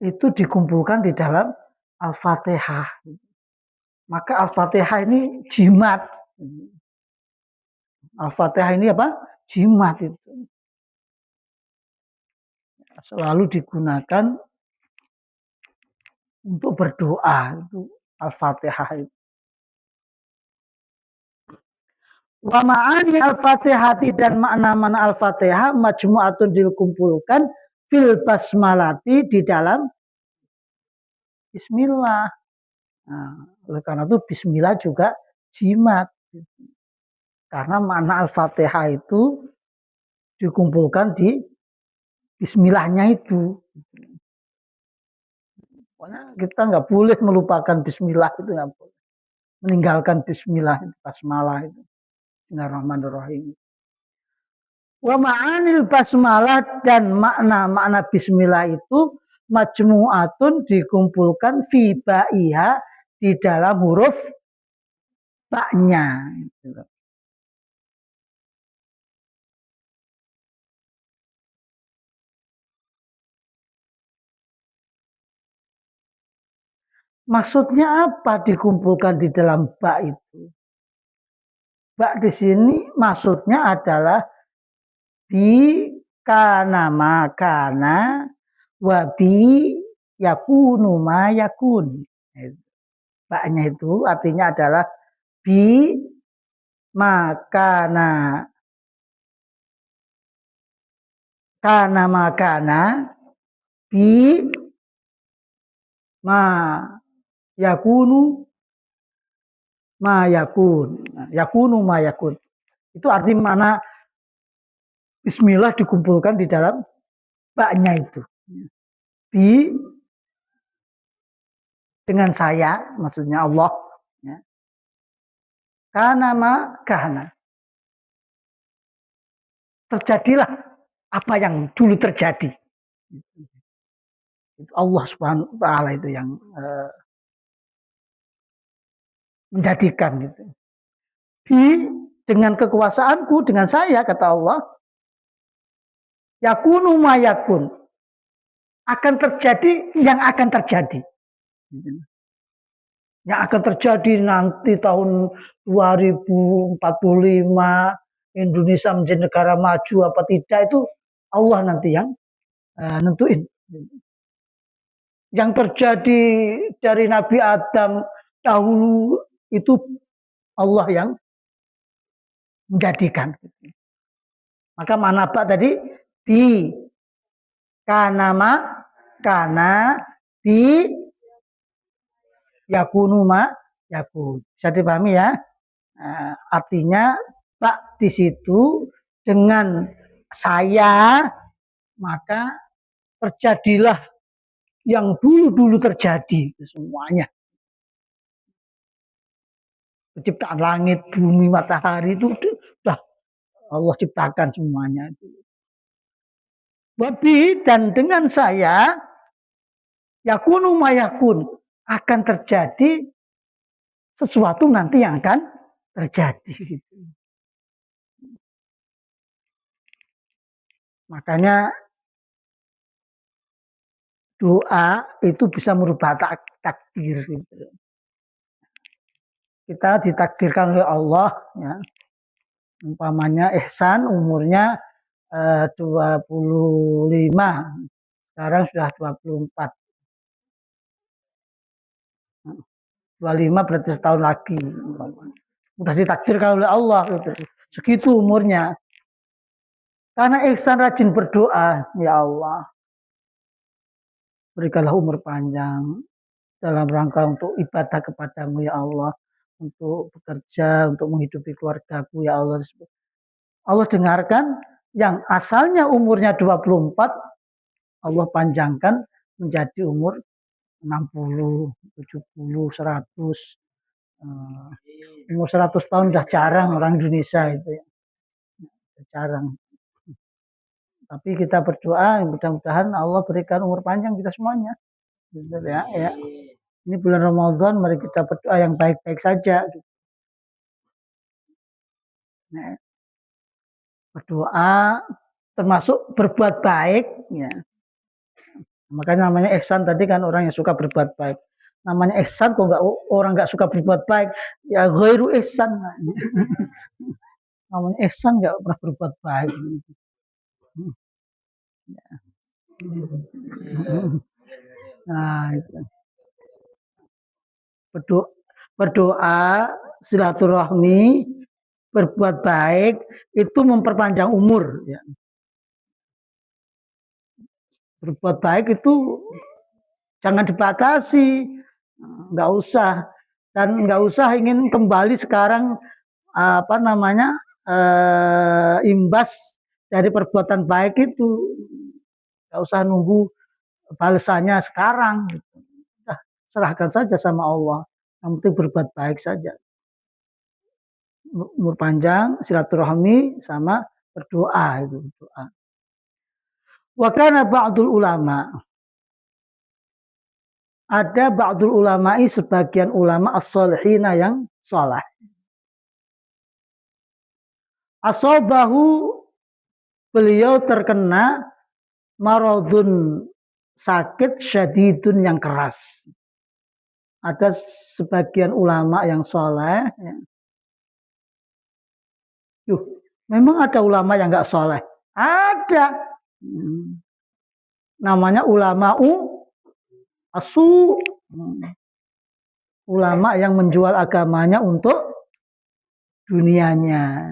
Itu dikumpulkan di dalam Al-Fatihah. Maka Al-Fatihah ini jimat. Al-Fatihah ini apa? Jimat itu. Selalu digunakan untuk berdoa, itu Al-Fatihah itu. Wa ma'ani Al-Fatihati, dan makna-makna Al-Fatihah majmu'atun dikumpulkan fil basmalati di dalam bismillah. Nah, oleh karena itu bismillah juga jimat. Karena makna Al-Fatihah itu dikumpulkan di bismillahnya itu. Pokoknya kita nggak boleh melupakan bismillah itu, nggak boleh. Meninggalkan bismillah, basmalah itu. Bismillahirrahmanirrahim. Wa ma'anil basmalah, dan makna-makna bismillah itu majmu'atun dikumpulkan fi ba'iha di dalam huruf ba-nya. Maksudnya apa dikumpulkan di dalam ba itu? Ba di sini maksudnya adalah bi kana makana wa bi yakunu ma yakun. Ba-nya itu artinya adalah bi makana kana makana bi ma yakunu ma yakun. Yakunu ma yakun. Itu arti mana bismillah dikumpulkan di dalam ba-nya itu. Bi dengan saya, maksudnya Allah. Ya. Kana ma kana. Terjadilah apa yang dulu terjadi. Itu Allah Subhanahu wa taala itu yang menjadikan gitu. Bi dengan kekuasaanku, dengan saya, kata Allah, yakunu ma yakun, akan terjadi yang akan terjadi. Yang akan terjadi nanti tahun 2045 Indonesia menjadi negara maju apa tidak, itu Allah nanti yang nentuin. Yang terjadi dari Nabi Adam dahulu itu Allah yang menjadikan. Maka mana Pak tadi? Bi kanama kana bi yakunu ma yakun. Bisa dipahami ya? Artinya Pak di situ dengan saya, maka terjadilah yang dulu-dulu terjadi semuanya. Penciptaan langit, bumi, matahari itu sudah Allah ciptakan semuanya. Babi, dan dengan saya yakunu mayakun, akan terjadi sesuatu nanti yang akan terjadi. Makanya doa itu bisa merubah takdir. Kita ditakdirkan oleh Allah, ya. Umpamanya Ihsan umurnya 25, sekarang sudah 24. 25 berarti setahun lagi. Udah ditakdirkan oleh Allah gitu. Segitu umurnya. Karena Ihsan rajin berdoa, ya Allah, berikanlah umur panjang dalam rangka untuk ibadah kepadamu ya Allah, untuk bekerja, untuk menghidupi keluargaku ya Allah. Allah dengarkan yang asalnya umurnya 24, Allah panjangkan menjadi umur 60, 70, 100. Umur 100 tahun udah jarang orang Indonesia itu ya. Jarang. Tapi kita berdoa mudah-mudahan Allah berikan umur panjang kita semuanya. Gitu ya, ya. Ini bulan Ramadan, mari kita berdoa yang baik-baik saja. Nah, berdoa termasuk berbuat baik. Ya. Makanya namanya ihsan tadi kan orang yang suka berbuat baik. Namanya ihsan kok orang nggak suka berbuat baik, ya ghairu ihsan. Namanya ihsan nggak pernah berbuat baik. Nah, itu. Berdoa, silaturahmi, berbuat baik itu memperpanjang umur. Ya. Berbuat baik itu jangan dibatasi, nggak usah, dan nggak usah ingin kembali sekarang imbas dari perbuatan baik itu, nggak usah nunggu balasannya sekarang. Nah, serahkan saja sama Allah. Yang penting berbuat baik saja. Umur panjang, silaturahmi, sama berdoa itu doa. Wa kana ba'dul ulama, ada ba'dul ulama'i sebagian ulama as-solihina yang soleh. Asobahu, beliau terkena maradun, sakit syadidun yang keras. Ada sebagian ulama yang soleh. Ya. Memang ada ulama yang nggak soleh? Ada. Namanya ulama'u asu. Ulama yang menjual agamanya untuk dunianya.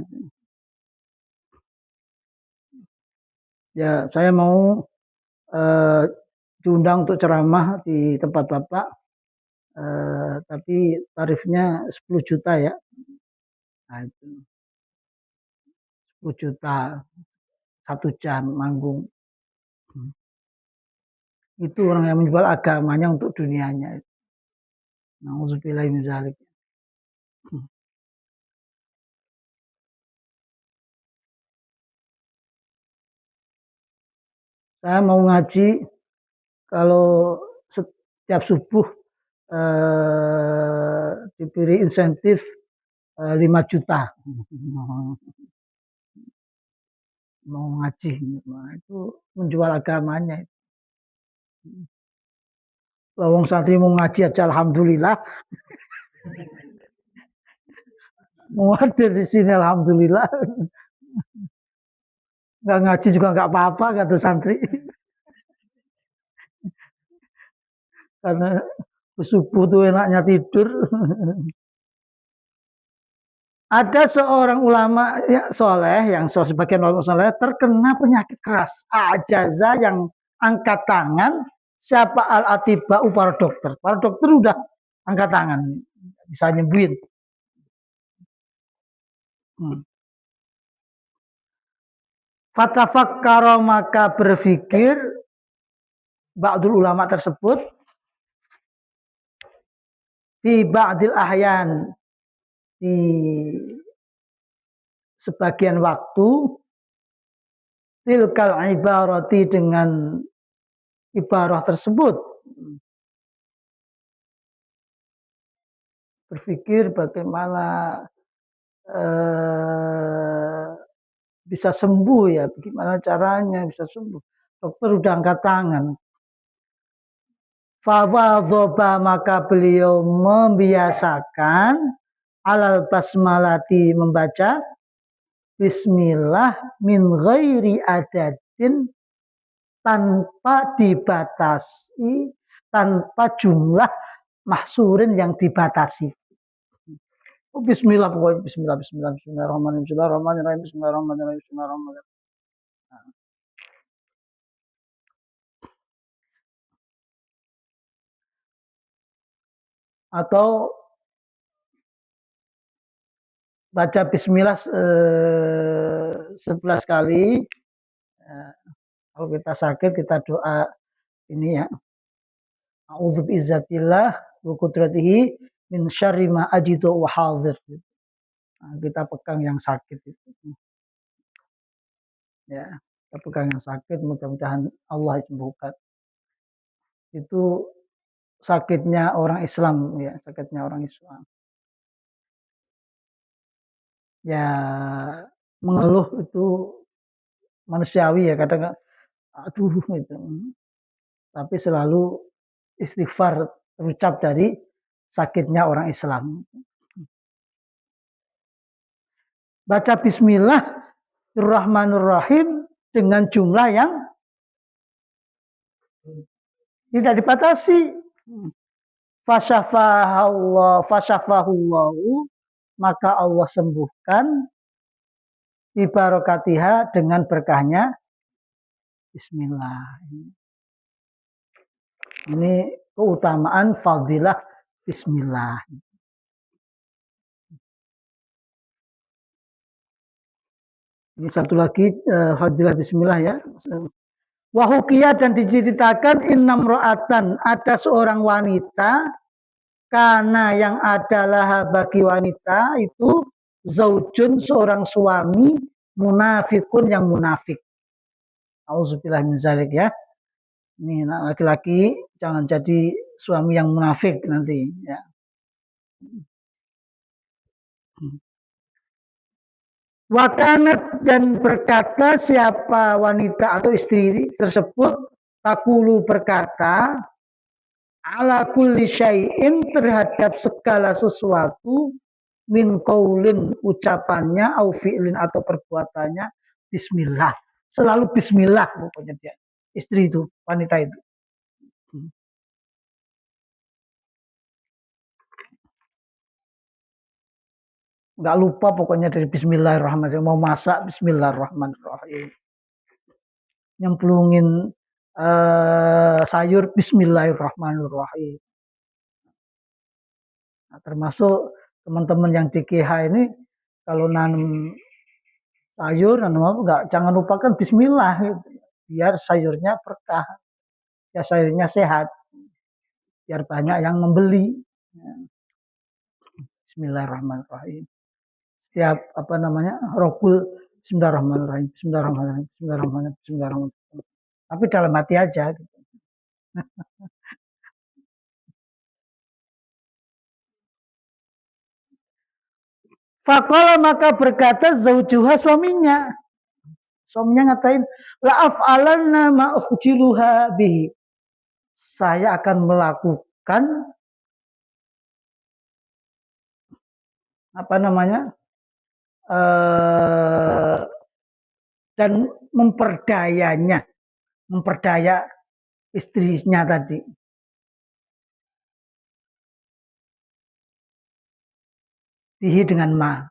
Ya, saya mau diundang untuk ceramah di tempat Bapak, tapi tarifnya 10 juta ya. Nah, itu 10 juta 1 jam manggung. Itu orang yang menjual agamanya untuk dunianya. Nauzubillah min dzalik. Saya mau ngaji kalau setiap subuh diberi insentif 5 juta. Mau ngaji, nah, itu menjual agamanya. Lawang santri mau ngaji aja alhamdulillah. Mau hadir di sini alhamdulillah. Nggak ngaji juga nggak apa-apa kata santri. Karena subuh tuh enaknya tidur. Ada seorang ulama ya, soleh, yang sebagian ulama soleh terkena penyakit keras. Ajaza yang angkat tangan, siapa al-atiba'u para dokter. Para dokter udah angkat tangan, bisa nyembuhin. Fatafakkara, maka berpikir ba'dul ulama tersebut di ba'dil ahyan, di sebagian waktu, tilkal ibarati, dengan ibarah tersebut, berpikir bagaimana bisa sembuh ya, bagaimana caranya bisa sembuh. Dokter udah angkat tangan. Fawadhoba, maka beliau membiasakan alal basmalati, membaca bismillah min ghairi adadin, tanpa dibatasi, tanpa jumlah mahsurin yang dibatasi. Oh, bismillah pokoknya bismillah bismillah bismillahirrahmanirrahim bismillahirrahmanirrahim bismillahirrahmanirrahim bismillahirrahmanirrahim. Atau baca bismillah 11 kali. Kalau kita sakit kita doa ini ya. A'udzu biizzatillah wa qudratihi min syarri ma ajidu wa hadir. Nah, kita pegang yang sakit itu. Ya, kita pegang yang sakit mudah-mudahan Allah sembuhkan. Itu sakitnya orang Islam ya, sakitnya orang Islam. Ya, mengeluh itu manusiawi ya, kadang aduh itu. Tapi selalu istighfar terucap dari sakitnya orang Islam. Baca bismillahirrahmanirrahim dengan jumlah yang tidak dibatasi. Fasyafahullahu, maka Allah sembuhkan bibarokatiha dengan berkahnya bismillah. Ini keutamaan fadilah bismillah. Ini satu lagi fadilah bismillah ya. Wahukiyah dan diceritakan innam ro'atan, ada seorang wanita, karena yang adalah bagi wanita itu zaujun, seorang suami, munafikun yang munafik. Auzubillah min zalik ya. Ini laki-laki jangan jadi suami yang munafik nanti ya. Wakanat, dan berkata siapa wanita atau istri tersebut, takulu berkata, ala kulli syai'in, terhadap segala sesuatu, min qaulin, ucapannya, au fi'lin, atau perbuatannya, bismillah. Selalu bismillah pokoknya dia. Istri itu, wanita itu. Nggak lupa pokoknya dari bismillahirrahmanirrahim. Mau masak bismillahirrahmanirrahim. Nyemplungin sayur bismillahirrahmanirrahim. Nah, termasuk teman-teman yang di KH ini kalau nanam sayur jangan lupakan bismillah gitu. Biar sayurnya berkah, ya sayurnya sehat, biar banyak yang membeli. Bismillahirrahmanirrahim. Setiap rokul bismillahirrahmanirrahim, bismillahirrahmanirrahim, bismillahirrahmanirrahim, bismillahirrahmanirrahim. Tapi dalam hati aja gitu. Faqala, maka berkata zaujuha, suaminya. Suaminya ngatain, la af'alanna ma ukhjiluha bihi. Saya akan melakukan dan memperdaya istrinya tadi. Bihi dengan ma.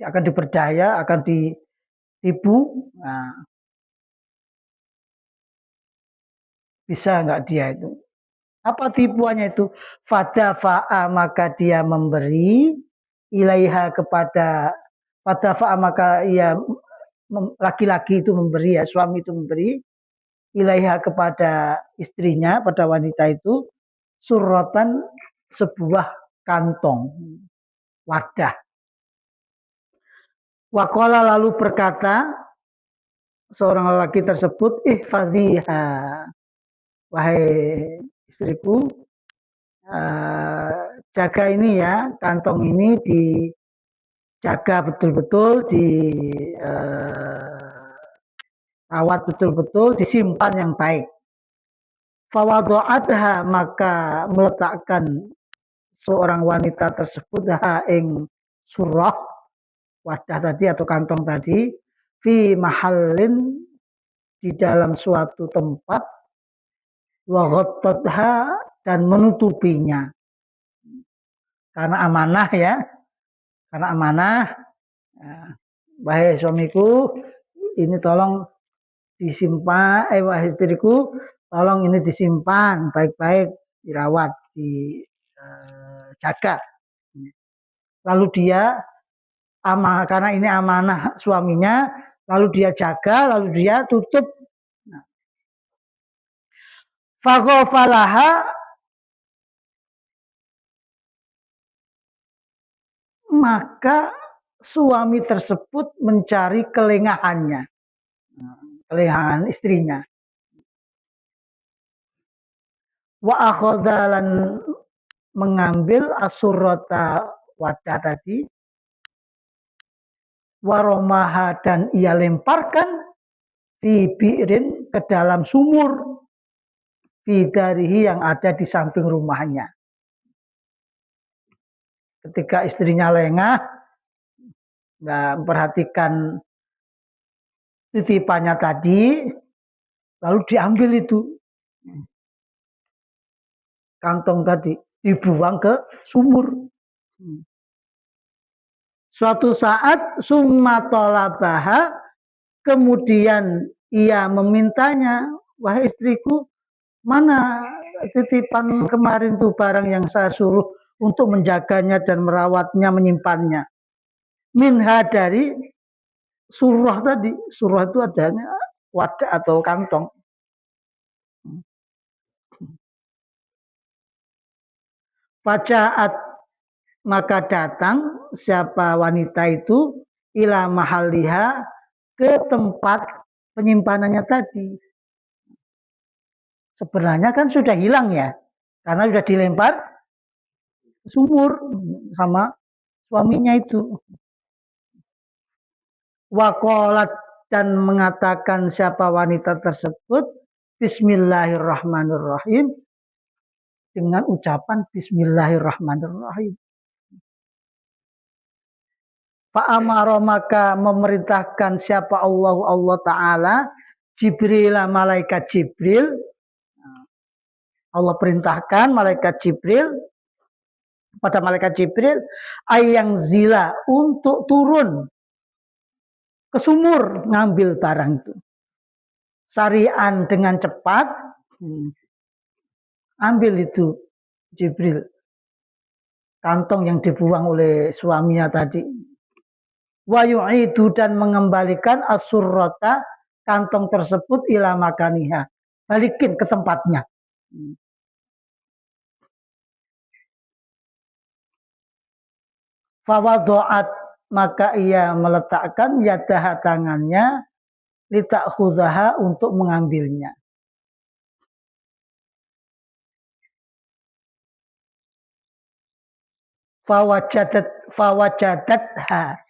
Akan diperdaya, akan ditipu. Nah, bisa nggak dia itu? Apa tipuannya itu? Fadafa'a, maka dia memberi, ilaiha kepada, fadafa'a, maka ia laki-laki itu memberi, ya suami itu memberi, ilaiha kepada istrinya, pada wanita itu, surrotan, sebuah kantong, wadah. Waqala, lalu berkata seorang lelaki tersebut, ihfadhiha, wahai istriku, jaga ini ya, kantong ini dijaga betul-betul, rawat betul-betul, disimpan yang baik. Fawadu'atha, maka meletakkan seorang wanita tersebut ing surah, wadah tadi atau kantong tadi, fi mahallin, di dalam suatu tempat, wa ghattadha, dan menutupinya. karena amanah ya, karena amanah. Wahai suamiku, ini tolong disimpan, wahai istriku, tolong ini disimpan baik-baik, dirawat, dijaga. Lalu dia karena ini amanah suaminya, lalu dia jaga, lalu dia tutup. Faghafalaha, maka suami tersebut mencari kelengahannya, kelengahan istrinya. Wa akhadhalan, mengambil asurrota wadah tadi, waromaha, dan ia lemparkan fi bi'rin, ke dalam sumur, bidarihi, yang ada di samping rumahnya. Ketika istrinya lengah, nggak memperhatikan titipannya tadi, lalu diambil itu kantong tadi, dibuang ke sumur. Suatu saat summa tolabaha, kemudian ia memintanya, wahai istriku, mana titipan kemarin tuh, barang yang saya suruh untuk menjaganya dan merawatnya, menyimpannya. Minha, dari surah tadi. Surah itu adanya wadah atau kantong. Fajaat, maka datang siapa wanita itu, ila mahaliha, ke tempat penyimpanannya tadi. Sebenarnya kan sudah hilang ya, karena sudah dilempar sumur sama suaminya itu. Waqalat, dan mengatakan siapa wanita tersebut, Bismillahirrahmanirrahim, dengan ucapan Bismillahirrahmanirrahim. Fa'amara, maka memerintahkan siapa Allah Ta'ala, Jibril, malaikat Jibril. Allah perintahkan malaikat Jibril, kepada malaikat Jibril, ayang zila, untuk turun ke sumur ngambil barang itu. Sarian, dengan cepat, ambil itu Jibril kantong yang dibuang oleh suaminya tadi. Wa yu'idu, dan mengembalikan asurrota, kantong tersebut, ila makaniha, balikin ke tempatnya. Fawadoat, maka ia meletakkan yadah, tangannya, litakhuzaha, untuk mengambilnya. Fawajadatha,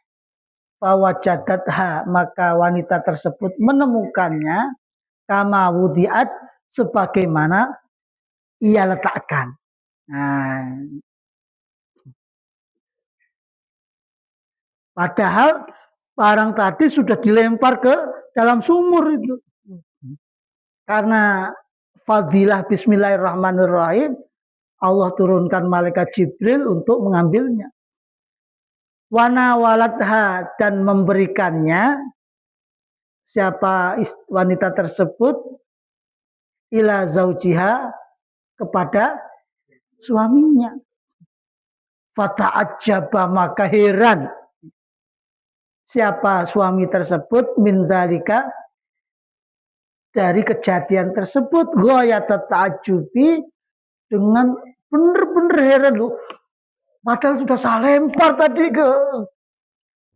maka wanita tersebut menemukannya, kama wudiat, sebagaimana ia letakkan. Nah, padahal barang tadi sudah dilempar ke dalam sumur itu. Karena fadilah Bismillahirrahmanirrahim, Allah turunkan malaikat Jibril untuk mengambilnya. Wana waladha, dan memberikannya siapa wanita tersebut, ila zaujiha, kepada suaminya. Fata'ajjaba, maka heran siapa suami tersebut, mindalika, dari kejadian tersebut, ghayat ta'ajjubi, dengan benar-benar heran loh. Padahal sudah saya lempar tadi ke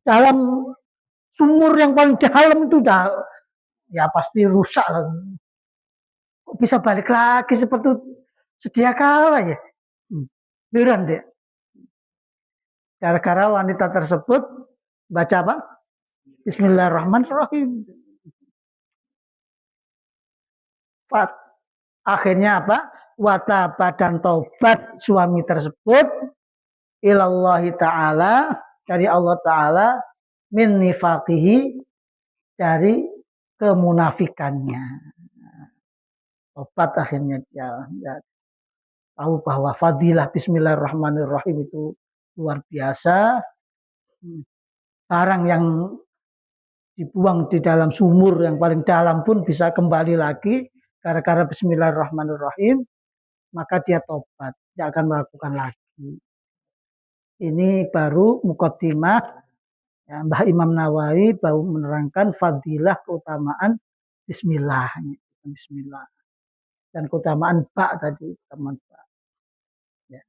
dalam sumur yang paling dalam itu, udah ya pasti rusak lah. Kok bisa balik lagi seperti sedia kala ya? Heran dia. Gara-gara wanita tersebut baca apa? Bismillahirrahmanirrahim. Akhirnya apa? Wataba, dan taubat suami tersebut, ilallahi ta'ala, dari Allah Ta'ala, min nifaqihi, dari kemunafikannya. Taubat akhirnya dia tahu bahwa fadilah Bismillahirrahmanirrahim itu luar biasa. Barang yang dibuang di dalam sumur yang paling dalam pun bisa kembali lagi gara-gara Bismillahirrahmanirrahim, maka dia tobat, dia akan melakukan lagi. Ini baru mukaddimah ya, Mbah Imam Nawawi baru menerangkan fadilah keutamaan Bismillah, Bismillah dan keutamaan ba tadi, keutamaan ba. Ya.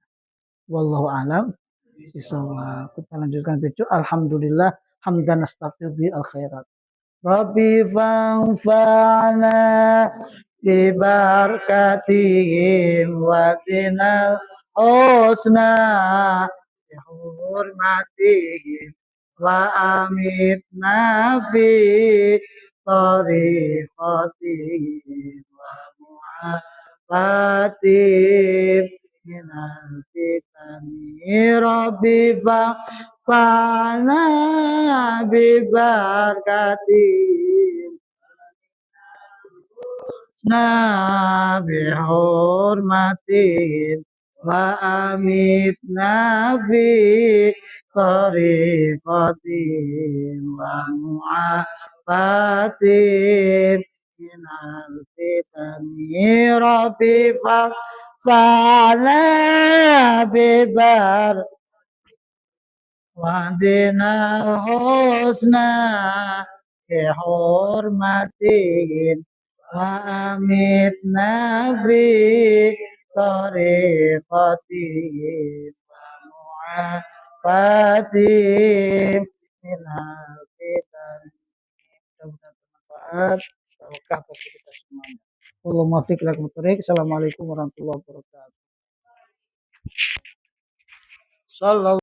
Wallahu alam. Kita lanjutkan besok. Alhamdulillah hamdan astaghfir bil khairat. Rabbi fa'ana bi barakatihim wa tinal husna bi hurmatihim wa amitna fi tariqatihim wa mu'afatihim minal fitani Rabbi fa'ana bi barakatihim na bihurmatin wa amitna fi tariqatin wa mu'afatin minal fitani Rabbi fa'ala bibar wadinal husna bihurmatin wa amitna fi tariqatihim wa mu'afatihim minal fitan. Mudah-mudahan bermanfaat, barokah bagi kita semuanya. Allahumma fiqh lakum tariq. Assalamualaikum warahmatullahi wabarakatuh. Sallallahu